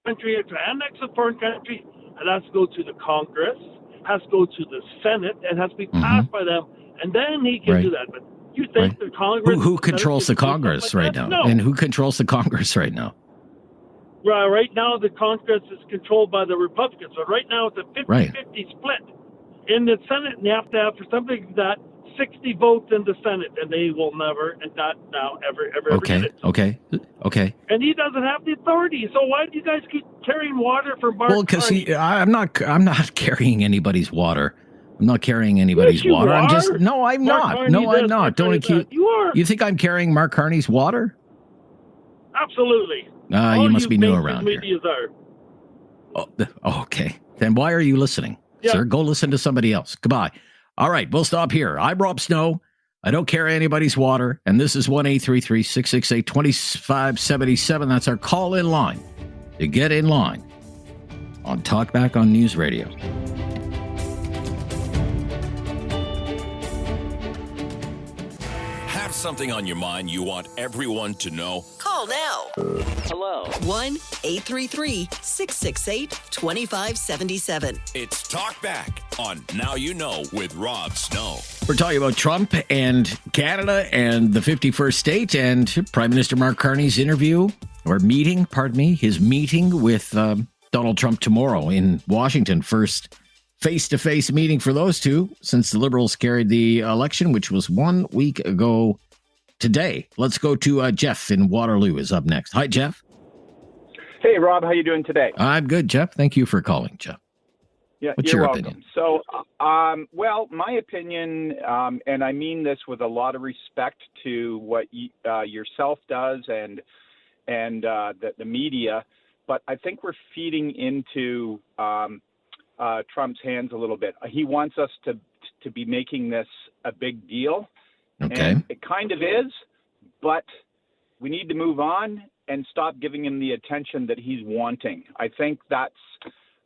a country, to annex a foreign country, it has to go to the Congress, has to go to the Senate, and has to be passed by them, and then he can do that. But you think the Congress...
Who controls the Congress right now?
No.
And who controls the Congress right now?
Right now, the Congress is controlled by the Republicans. So right now, it's a 50-50 split. In the Senate, and you have to have, for something like that, 60 votes in the Senate, and they will never, and not now, ever get it.
Okay.
And he doesn't have the authority. So why do you guys keep carrying water for Mark
Well, because
Carney?
I'm not carrying anybody's water. I'm not carrying anybody's
Yes, you
water. I'm
are.
just no, I'm
Mark
not.
Carney
No, I'm
does.
not.
Mark
Don't
Carney
accuse.
does. You are.
You think I'm carrying Mark Carney's water?
Absolutely.
You must be new
mainstream
around here.
medias are.
Okay. Then why are you listening, sir? Go listen to somebody else. Goodbye. All right, we'll stop here. I'm Rob Snow. I don't carry anybody's water. And this is 1-833-668-2577. That's our call-in line to get in line on Talkback on News Radio.
something on your mind you want everyone to know?
Call now.
Hello.
1-833-668-2577.
It's Talkback on Now You Know with Rob Snow.
We're talking about Trump and Canada and the 51st state and Prime Minister Mark Carney's his meeting with Donald Trump tomorrow in Washington. First face-to-face meeting for those two since the Liberals carried the election, which was 1 week ago today. Let's go to Jeff in Waterloo is up next. Hi, Jeff.
Hey, Rob. How you doing today?
I'm good, Jeff. Thank you for calling, Jeff.
Yeah,
What's
you're
your
welcome.
opinion?
So, well, my opinion, and I mean this with a lot of respect to what yourself does and the media, but I think we're feeding into Trump's hands a little bit. He wants us to be making this a big deal.
Okay.
And it kind of is, but we need to move on and stop giving him the attention that he's wanting. I think that's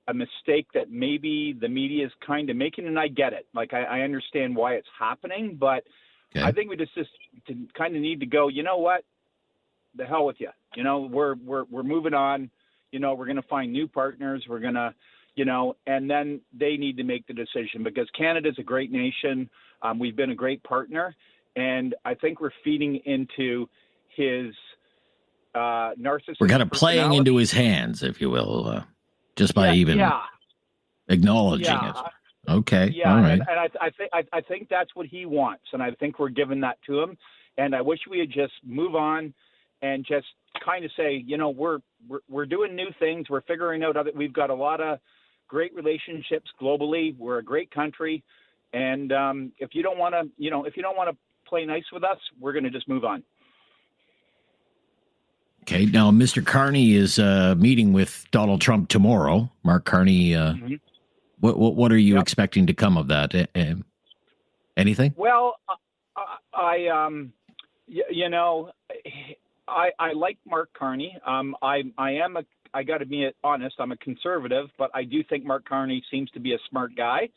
a mistake that maybe the media is kind of making, and I get it. Like, I understand why it's happening, but I think we just kind of need to go, you know what? The hell with you. You know, we're moving on. You know, we're going to find new partners. We're going to, you know, and then they need to make the decision because Canada's a great nation. We've been a great partner, and I think we're feeding into his narcissism.
We're kind of playing into his hands, if you will, just by acknowledging it. Okay.
Yeah,
all right.
and I think that's what he wants, and I think we're giving that to him. And I wish we would just move on and just kind of say, you know, we're doing new things. We're figuring out we've got a lot of great relationships globally. We're a great country, and if you don't want to play nice with us, we're going to just move on.
Okay. Now, Mr. Carney is meeting with Donald Trump tomorrow. Mark Carney, what are you expecting to come of that? Anything?
Well, I like Mark Carney. I got to be honest, I'm a conservative, but I do think Mark Carney seems to be a smart guy.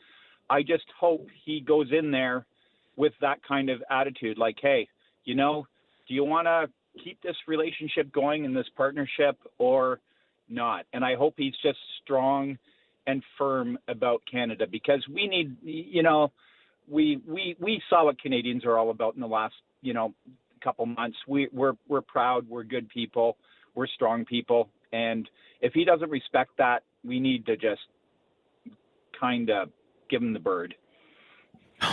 I just hope he goes in there with that kind of attitude, like, hey, you know, do you want to keep this relationship going in this partnership or not? And I hope he's just strong and firm about Canada because we need, you know, we saw what Canadians are all about in the last, you know, couple months. We're proud. We're good people. We're strong people. And if he doesn't respect that, we need to just kind of give him the bird.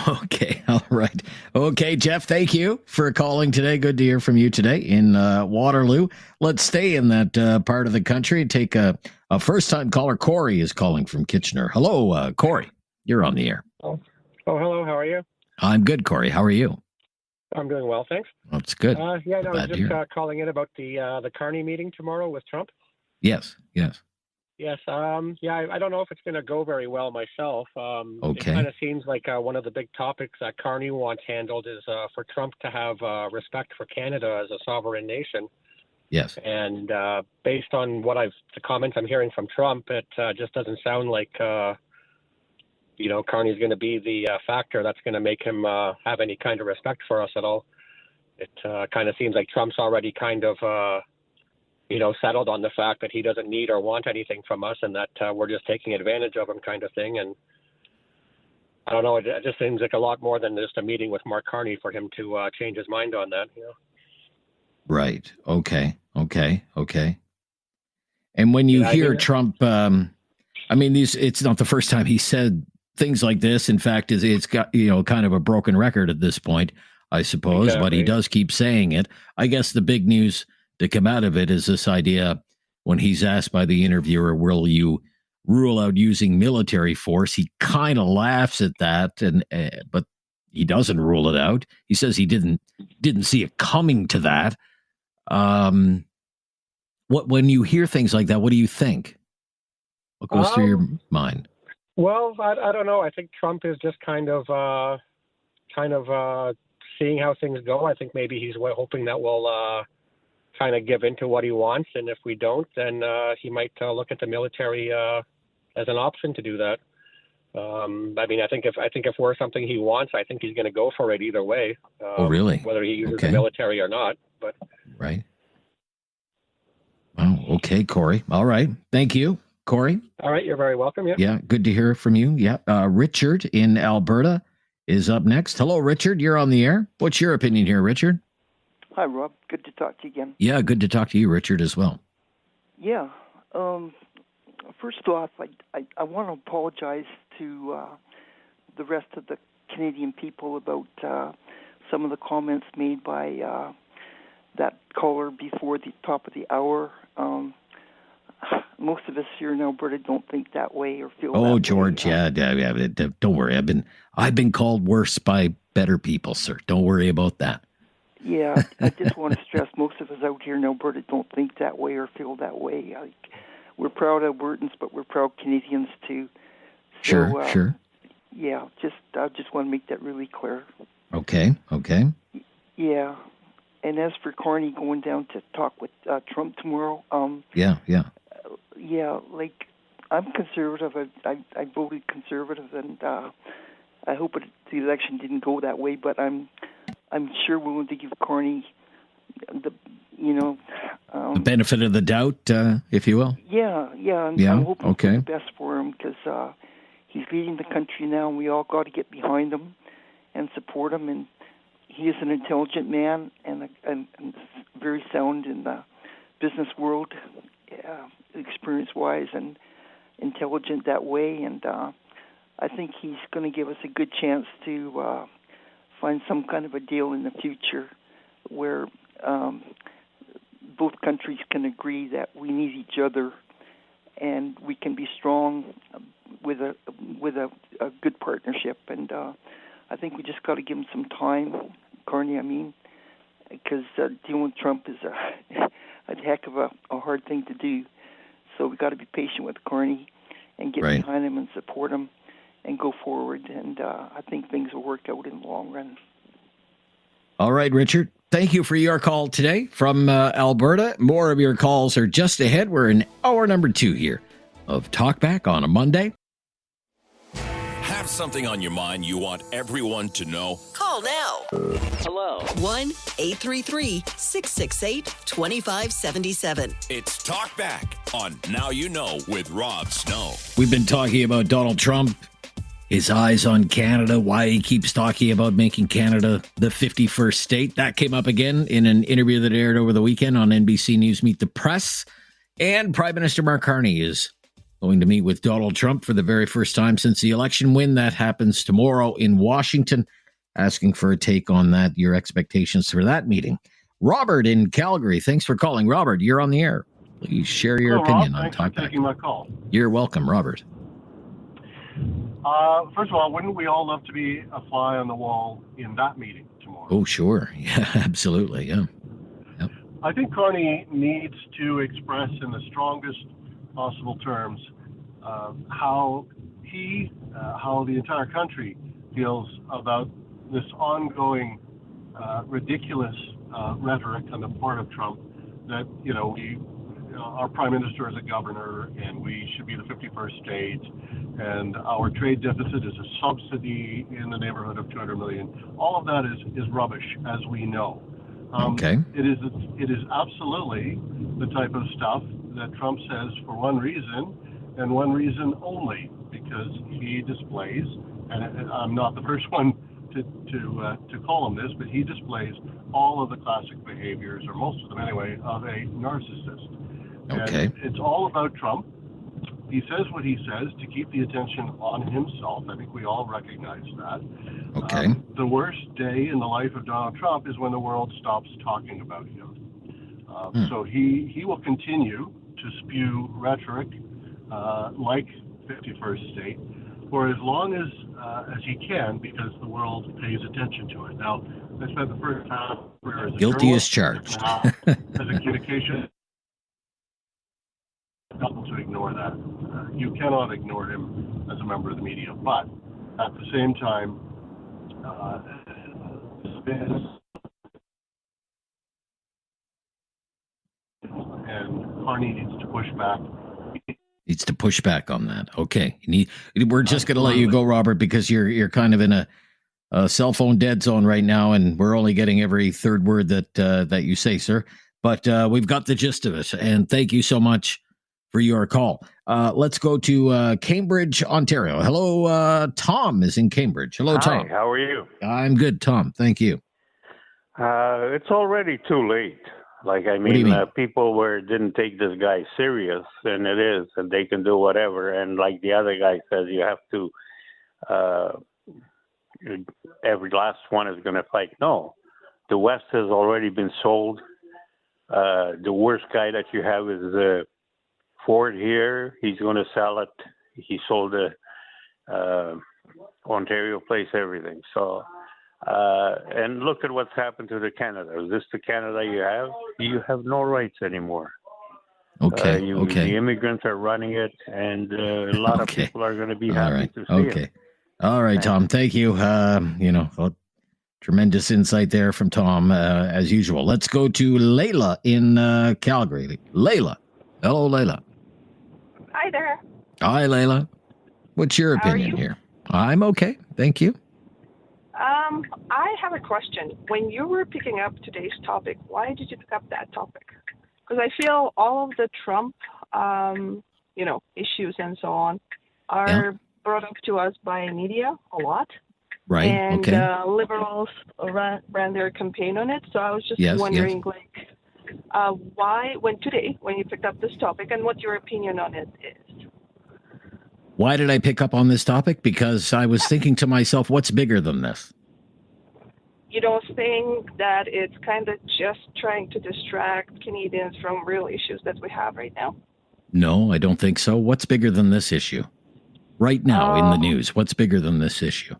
Okay. All right. Okay, Jeff, thank you for calling today. Good to hear from you today in Waterloo. Let's stay in that part of the country and take a first-time caller. Corey is calling from Kitchener. Hello, Corey. You're on the air.
Oh, hello. How are you?
I'm good, Corey. How are you?
I'm doing well, thanks.
That's good.
I was just calling in about the Carney meeting tomorrow with Trump.
Yes.
Yes. I don't know if it's going to go very well myself. It kind of seems like one of the big topics that Carney wants handled is for Trump to have respect for Canada as a sovereign nation.
Yes.
And based on the comments I'm hearing from Trump, it just doesn't sound like, Carney's going to be the factor that's going to make him have any kind of respect for us at all. It kind of seems like Trump's already kind of settled on the fact that he doesn't need or want anything from us and that we're just taking advantage of him kind of thing. And I don't know, it just seems like a lot more than just a meeting with Mark Carney for him to change his mind on that.
Right. Okay. And when you hear Trump, it's not the first time he said things like this. In fact, it's got, kind of a broken record at this point, I suppose, But he does keep saying it. I guess the big news to come out of it is this idea when he's asked by the interviewer, will you rule out using military force? He kind of laughs at that, but he doesn't rule it out. He says he didn't see it coming to that. When you hear things like that, what do you think? What goes through your mind?
Well, I don't know. I think Trump is just kind of seeing how things go. I think maybe he's hoping that we'll kind of give into what he wants, and if we don't, then he might look at the military as an option to do that. I mean, I think if we're something he wants, I think he's going to go for it either way.
Oh, really?
Whether he uses the military or not, but
right. Oh, okay, Corey. All right, thank you, Corey.
All right, you're very welcome. Yeah.
Yeah, good to hear from you. Yeah, Richard in Alberta is up next. Hello, Richard. You're on the air. What's your opinion here, Richard?
Hi, Rob. Good to talk to you again.
Yeah, good to talk to you, Richard, as well.
Yeah. First off, I want to apologize to the rest of the Canadian people about some of the comments made by that caller before the top of the hour. Most of us here in Alberta don't think that way or feel.
Oh,
that
George,
way.
yeah. Don't worry. I've been called worse by better people, sir. Don't worry about that.
Yeah, I just want to stress most of us out here in Alberta don't think that way or feel that way. We're proud Albertans, but we're proud Canadians too. So,
Sure.
Yeah, I just want to make that really clear.
Okay.
Yeah, and as for Carney going down to talk with Trump tomorrow,
Yeah.
yeah, like I'm conservative. I voted conservative, and I hope the election didn't go that way. But I'm sure willing to give Carney the
benefit of the doubt, if you will.
Yeah. I'm hoping for the best for him because he's leading the country now, and we all got to get behind him and support him. And he is an intelligent man and very sound in the business world, experience-wise, and intelligent that way. And I think he's going to give us a good chance to find some kind of a deal in the future where both countries can agree that we need each other and we can be strong with a good partnership. And I think we just got to give him some time, Carney. I mean, because dealing with Trump is a heck of a hard thing to do. So we got to be patient with Carney and get behind him and support him and go forward. And I think things will work out in the long run.
All right, Richard. Thank you for your call today from Alberta. More of your calls are just ahead. We're in hour number 2 here of Talkback on a Monday.
Have something on your mind you want everyone to know?
Call now.
Hello.
1-833-668-2577.
It's Talkback on Now You Know with Rob Snow.
We've been talking about Donald Trump, his eyes on Canada, why he keeps talking about making Canada the 51st state. That came up again in an interview that aired over the weekend on NBC News Meet the Press. And Prime Minister Mark Carney is going to meet with Donald Trump for the very first time since the election win. That happens tomorrow in Washington. Asking for a take on that, your expectations for that meeting. Robert in Calgary, thanks for calling. Robert, you're on the air. Please share your opinion
Rob,
on
thanks
Talkback.
for taking my call.
You're welcome, Robert.
First of all, wouldn't we all love to be a fly on the wall in that meeting tomorrow?
Oh, sure. Yeah, absolutely. Yeah.
I think Carney needs to express in the strongest possible terms how the entire country feels about this ongoing ridiculous rhetoric on the part of Trump that, our prime minister is a governor and we should be the 51st state and our trade deficit is a subsidy in the neighborhood of $200 million. All of that is rubbish, as we know.
Okay.
It is absolutely the type of stuff that Trump says for one reason and one reason only, because he displays, and I'm not the first one to call him this, but he displays all of the classic behaviors, or most of them anyway, of a narcissist.
Okay.
And it's all about Trump. He says what he says to keep the attention on himself. I think we all recognize that.
Okay.
The worst day in the life of Donald Trump is when the world stops talking about him. So he will continue to spew rhetoric like 51st state for as long as he can, because the world pays attention to it. Now, I spent the first half of my career as a
Guilty as
journalist,
charged.
as a communication, not to ignore that. You cannot ignore him as a member of the media, but at the same time, and Carney needs to push back.
Needs to push back on that. Okay. We're just going to let you go, Robert, because you're kind of in a cell phone dead zone right now, and we're only getting every third word that you say, sir. But we've got the gist of it, and thank you so much for your call. Let's go to Cambridge, Ontario. Hello, Tom is in Cambridge. Hello, Tom.
Hi, how are you?
I'm good, Tom. Thank you.
It's already too late. Like, I
What do you
mean,
mean?
people didn't take this guy serious, and it is, and they can do whatever. And like the other guy says, you have to, every last one is going to fight. No, the West has already been sold. The worst guy that you have is Ford here. He's going to sell it. He sold the Ontario place, everything. So, and look at what's happened to the Canada. Is this the Canada you have? You have no rights anymore.
Okay.
The immigrants are running it, and a lot of people are going to be happy to see it.
All right, Tom. Thank you. Tremendous insight there from Tom, as usual. Let's go to Layla in Calgary. Layla. Hello, Layla.
Hi there.
Hi, Layla. What's your opinion here? I'm okay. Thank you.
I have a question. When you were picking up today's topic, why did you pick up that topic? Because I feel all of the Trump, issues and so on are brought up to us by media a lot.
Right.
And liberals ran their campaign on it. So I was just wondering, why, when you picked up this topic, and what your opinion on it is.
Why did I pick up on this topic? Because I was thinking to myself, what's bigger than this?
You don't think that it's kind of just trying to distract Canadians from real issues that we have right now?
No, I don't think so. What's bigger than this issue? Right now in the news, what's bigger than this issue?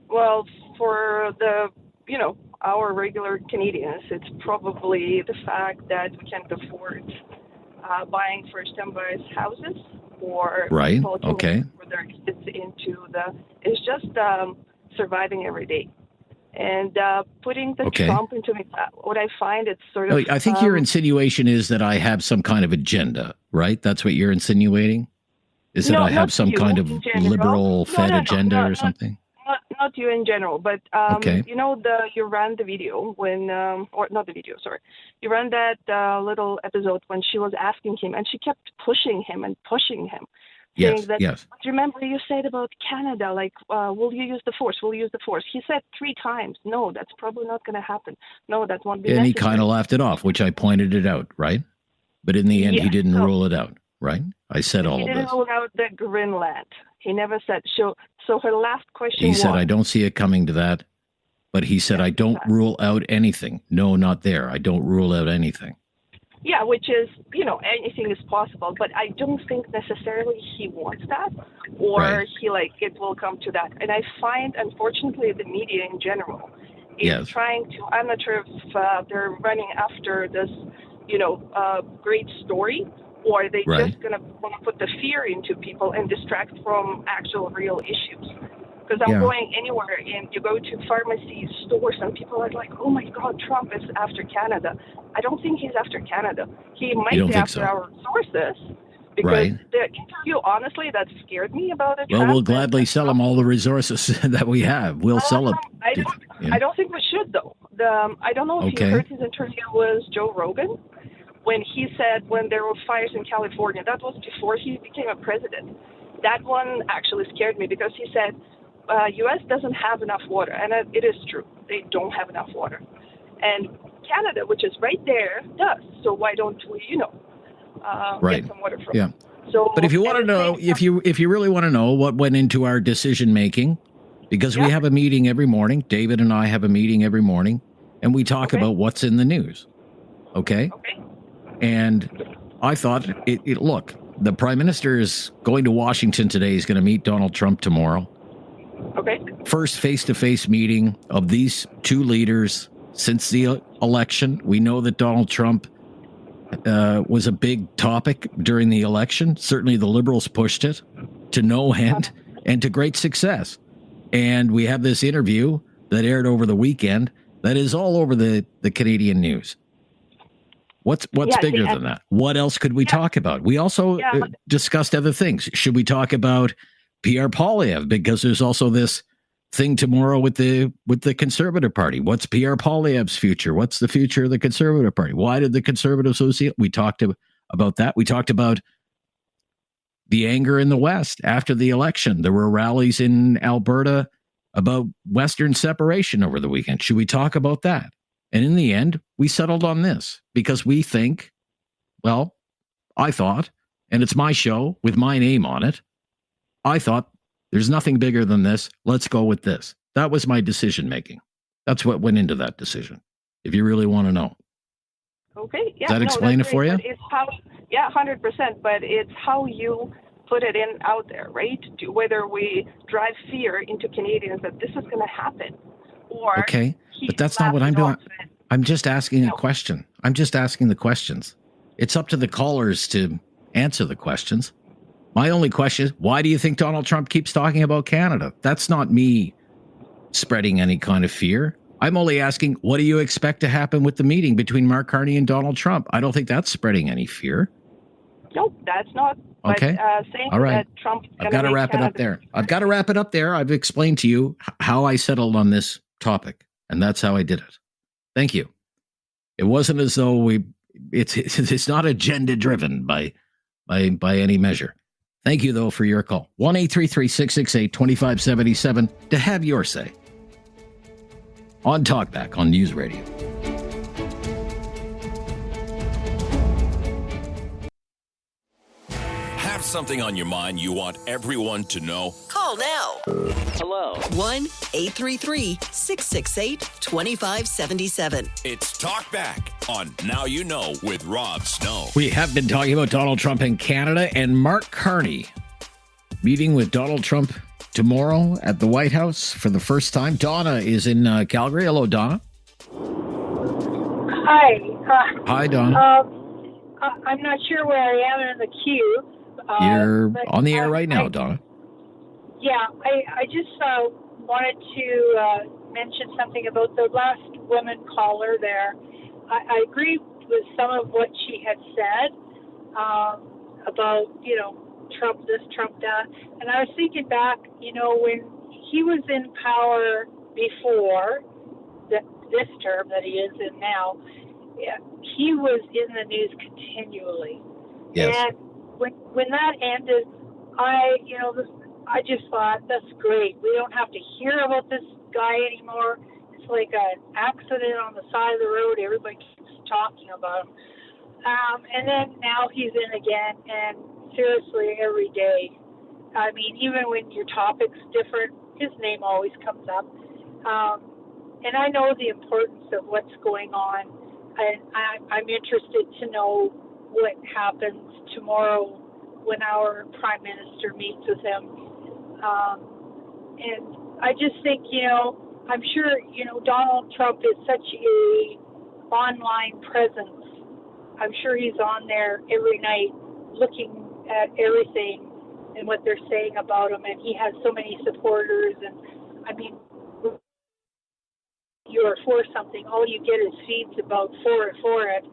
Well, for our regular Canadians, it's probably the fact that we can't afford buying first-time buyers houses, or people can put their kids into it's just surviving every day. And putting the Trump into what I find it's sort of...
I think your insinuation is that I have some kind of agenda, right? That's what you're insinuating? Is that I have some kind of liberal Fed agenda or something?
Not you in general, but you ran the video when, or not the video, sorry. You ran that little episode when she was asking him, and she kept pushing him.
Yes,
saying that, remember you said about Canada, like, will you use the force? Will you use the force? He said 3 times, no, that's probably not going to happen. No, that won't be necessary.
And he kind of laughed it off, which I pointed it out, right? But in the end, he didn't rule it out, right? I said all of this.
He didn't rule out the Greenland. He never said, so her last question
He said, I don't see it coming to that. But he said, I don't rule out anything. No, not there. I don't rule out anything.
Yeah, which is, anything is possible, but I don't think necessarily he wants that, or it will come to that. And I find, unfortunately, the media in general is trying to, I'm not sure if they're running after this, great story, or they just going to want to put the fear into people and distract from actual real issues. Because I'm going anywhere, and you go to pharmacies, stores, and people are like, oh my God, Trump is after Canada. I don't think he's after Canada. He might be after our sources. Because the interview, honestly, that scared me about it.
Well, we'll gladly sell him all the resources that we have. We'll sell it.
I don't think we should, though. I don't know if you heard his interview with Joe Rogan, when he said when there were fires in California. That was before he became a president. That one actually scared me, because he said, U.S. doesn't have enough water, and it is true. They don't have enough water. And Canada, which is right there, does. So why don't we, get some water from it? So,
but if you want to know, if you really want to know what went into our decision making, because we have a meeting every morning, David and I have a meeting every morning, and we talk about what's in the news. Okay. And I thought, look, the Prime Minister is going to Washington today. He's going to meet Donald Trump tomorrow. First face-to-face meeting of these two leaders since the election. We know that Donald Trump was a big topic during the election. Certainly the Liberals pushed it to no end and to great success. And we have this interview that aired over the weekend that is all over the Canadian news. What's bigger than that? What else could we talk about? We also discussed other things. Should we talk about Pierre Poilievre? Because there's also this thing tomorrow with the Conservative Party. What's Pierre Poilievre's future? What's the future of the Conservative Party? Why did the Conservatives associate? We talked about that. We talked about the anger in the West after the election. There were rallies in Alberta about Western separation over the weekend. Should we talk about that? And in the end, we settled on this because we think, well, I thought, and it's my show with my name on it, I thought there's nothing bigger than this. Let's go with this. That was my decision making. That's what went into that decision, if you really want to know.
Okay. Yeah.
Does that explain it for you?
It's how, 100%. But it's how you put it out there, right? Whether we drive fear into Canadians that this is going to happen, or
okay, but that's not what I'm doing. I'm just asking a question. I'm just asking the questions. It's up to the callers to answer the questions. My only question is, why do you think Donald Trump keeps talking about Canada? That's not me spreading any kind of fear. I'm only asking, what do you expect to happen with the meeting between Mark Carney and Donald Trump? I don't think that's spreading any fear.
No, that's not.
Okay.
But, saying
all right.
that Trump
I've got to wrap it up there. I've explained to you how I settled on this topic, and that's how I did it. Thank you. It wasn't as though it's not agenda driven by any measure. Thank you, though, for your call. 1-833-668-2577 to have your say on Talkback on News Radio.
Have something on your mind you want everyone to know?
Call now.
Hello.
1-833-668-2577.
It's Talkback on Now You Know with Rob Snow.
We have been talking about Donald Trump in Canada and Mark Carney meeting with Donald Trump tomorrow at the White House for the first time. Donna is in Calgary. Hello, Donna.
Hi.
Hi, Donna.
I'm not sure where I am in the queue.
You're on the air right now, Donna.
Yeah, I just wanted to mention something about the last woman caller there. I agree with some of what she had said about, Trump this, Trump that. And I was thinking back, when he was in power before this term that he is in now, he was in the news continually.
Yes.
And when that ended, I just thought, that's great. We don't have to hear about this guy anymore. It's like an accident on the side of the road. Everybody keeps talking about him. And then now he's in again, and seriously, every day. I mean, even when your topic's different, his name always comes up. And I know the importance of what's going on, and I'm interested to know what happens tomorrow when our Prime Minister meets with him. And I just think, I'm sure, Donald Trump is such a online presence. I'm sure he's on there every night looking at everything and what they're saying about him, and he has so many supporters. And I mean, you are for something, all you get is feeds about for it,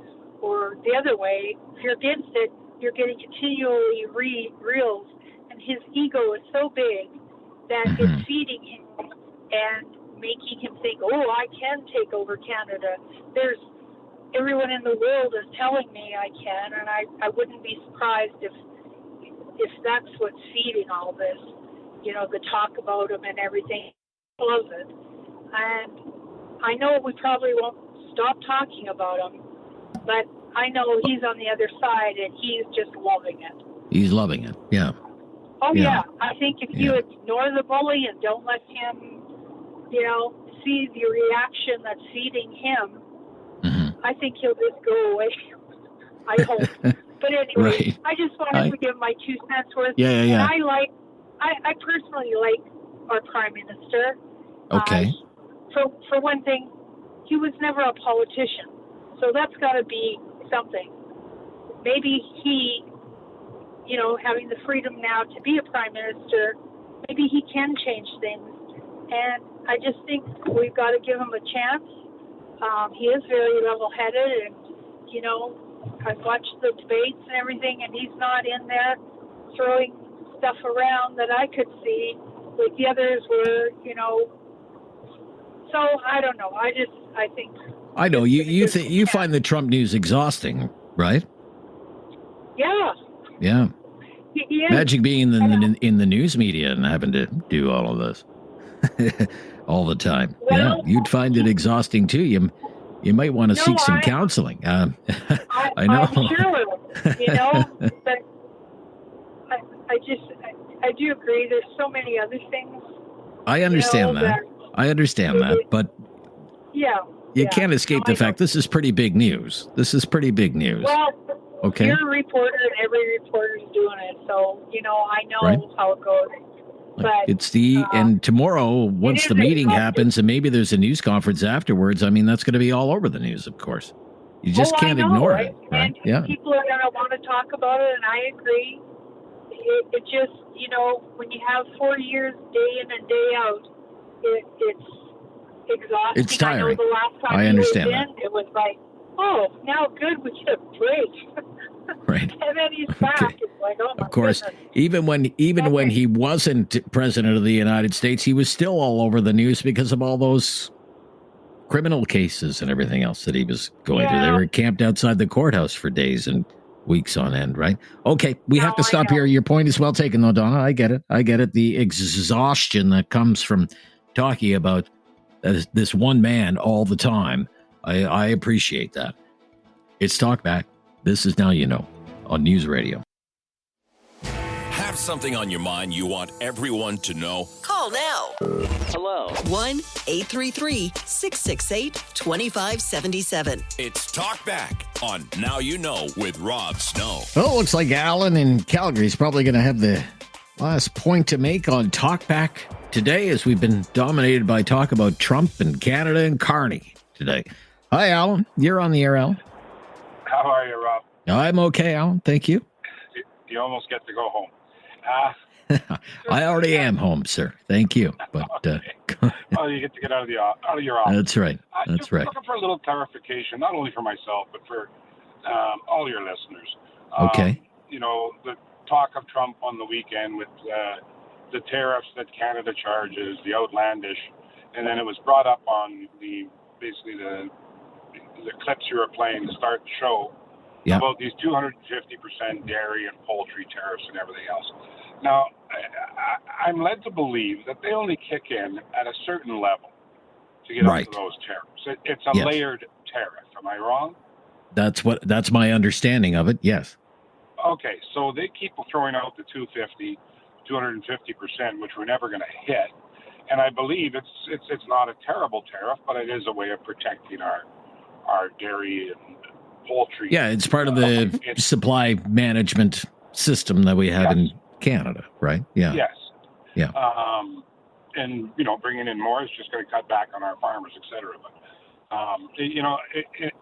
or the other way, if you're against it, you're getting continually reels, and his ego is so big that it's feeding him and making him think, oh, I can take over Canada. Everyone in the world is telling me I can, and I wouldn't be surprised if that's what's feeding all this, the talk about him and everything. I love it. And I know we probably won't stop talking about him, but I know he's on the other side, and he's just loving it.
He's loving it, yeah.
Oh, yeah. I think if you ignore the bully and don't let him, see the reaction that's feeding him, I think he'll just go away. I hope. But anyway,
right.
I just wanted to give my 2 cents worth.
Yeah.
And I personally like our Prime Minister.
Okay.
For one thing, he was never a politician. So that's got to be something. Maybe he, having the freedom now to be a Prime Minister, maybe he can change things. And I just think we've got to give him a chance. He is very level-headed, and you know, I've watched the debates and everything, and he's not in there throwing stuff around that I could see, like the others were, you know. So I don't know. I think.
I know you find the Trump news exhausting, right?
Yeah.
Yeah.
He is.
Imagine being in the news media and having to do all of this all the time.
Well,
you'd find it exhausting too. You might want to seek some counseling. I know.
I'm sure, you know, but I do agree. There's so many other things.
I understand that. I understand that, but you can't escape the fact this is pretty big news. This is pretty big news.
Well,
okay.
You're a reporter, and every reporter's doing it, so you know I know how it goes. But
it's and tomorrow, once the meeting happens, and maybe there's a news conference afterwards. I mean, that's going to be all over the news, of course. You just can't ignore it, right?
And people are going to want to talk about it, and I agree. It just, you know, when you have 4 years day in and day out, it's exhausting.
It's tiring.
I know the last time
I understand
he was in, it was like, oh, now good, we get a break.
Right.
And then he's back. It's like, oh my
Of course,
goodness.
even when he wasn't president of the United States, he was still all over the news because of all those criminal cases and everything else that he was going through. They were camped outside the courthouse for days and weeks on end, right? Okay, we have to stop here. Your point is well taken, though, Donna. I get it. The exhaustion that comes from talking about this one man all the time. I appreciate that. It's Talkback. This is Now You Know on News Radio.
Have something on your mind you want everyone to know?
Call now.
Hello.
1-833-668-2577.
It's Talkback on Now You Know with Rob Snow.
Well, it looks like Alan in Calgary is probably going to have the last point to make on Talkback today, as we've been dominated by talk about Trump and Canada and Carney today. Hi, Alan. You're on the air, Alan.
How are you, Rob?
I'm okay, Alan. Thank you.
You almost get to go home.
I already am home, sir. Thank you. But
well, you get to get out of your office.
That's right. That's right.
Looking for a little clarification, not only for myself but for all your listeners.
Okay.
You know, the talk of Trump on the weekend with the tariffs that Canada charges, the outlandish, and then it was brought up on the clips you were playing to start the show about these 250% dairy and poultry tariffs and everything else. Now, I'm led to believe that they only kick in at a certain level to get onto those tariffs. It's a layered tariff. Am I wrong?
That's my understanding of it. Yes.
Okay, so they keep throwing out the 250%, which we're never going to hit. And I believe it's not a terrible tariff, but it is a way of protecting our dairy and poultry.
Yeah, it's part of the supply management system that we have in Canada, right? Yeah.
Yes.
Yeah.
And, you know, bringing in more is just going to cut back on our farmers, et cetera. But, you know,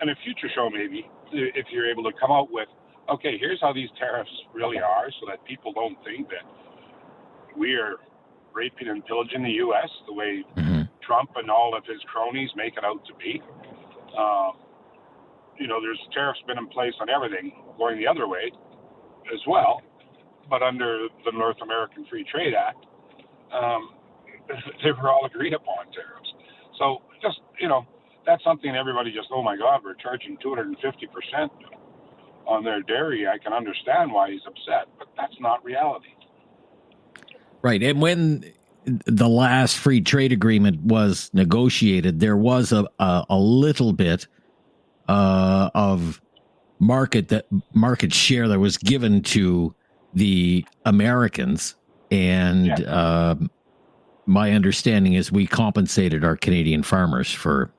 in a future show, maybe, if you're able to come out with, okay, here's how these tariffs really are so that people don't think that we are raping and pillaging the U.S. the way Trump and all of his cronies make it out to be. You know, there's tariffs been in place on everything going the other way as well, but under the North American Free Trade Act, they were all agreed upon tariffs. So just, you know, that's something everybody just, oh my God, we're charging 250% on their dairy. I can understand why he's upset, but that's not reality.
Right. And when the last free trade agreement was negotiated, there was a little bit of market share that was given to the Americans. And my understanding is we compensated our Canadian farmers for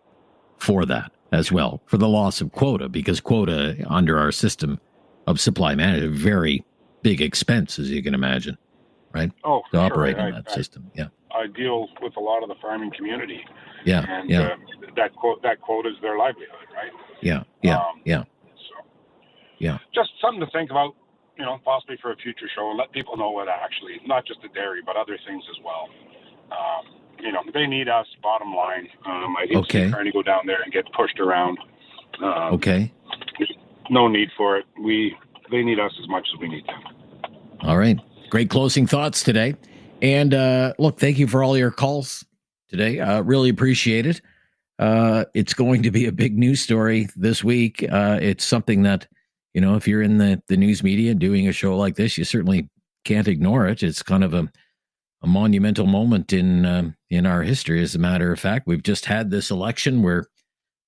that as well, for the loss of quota, because quota under our system of supply management, very big expense, as you can imagine. Right?
Oh,
to operate in that system. Yeah.
I deal with a lot of the farming community.
Yeah.
And
yeah.
That quote is their livelihood, right?
Yeah. Yeah. Yeah.
So,
yeah.
Just something to think about, you know, possibly for a future show, and let people know what actually, not just the dairy, but other things as well. You know, they need us, bottom line. I hate to see Carney go down there and get pushed around.
Okay.
no need for it. They need us as much as we need them.
All right. Great closing thoughts today. And look, thank you for all your calls today. Really appreciate it. It's going to be a big news story this week. It's something that, if you're in the news media doing a show like this, you certainly can't ignore it. It's kind of a monumental moment in our history. As a matter of fact, we've just had this election where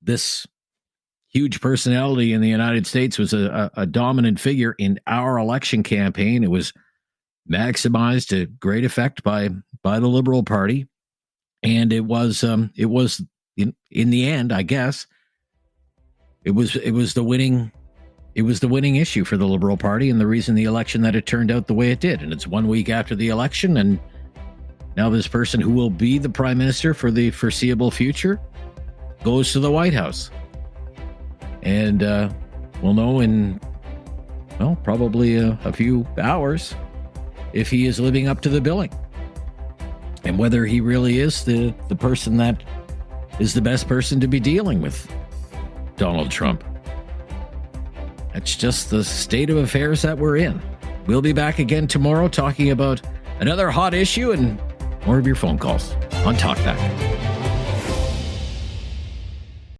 this huge personality in the United States was a dominant figure in our election campaign. It was maximized to great effect by the Liberal Party, and it was in the end, I guess, it was the winning issue for the Liberal Party, and the reason the election that it turned out the way it did. And it's 1 week after the election, and now this person who will be the prime minister for the foreseeable future goes to the White House, and we'll know in probably a few hours if he is living up to the billing and whether he really is the person that is the best person to be dealing with Donald Trump. That's just the state of affairs that we're in. We'll be back again tomorrow talking about another hot issue and more of your phone calls on Talkback.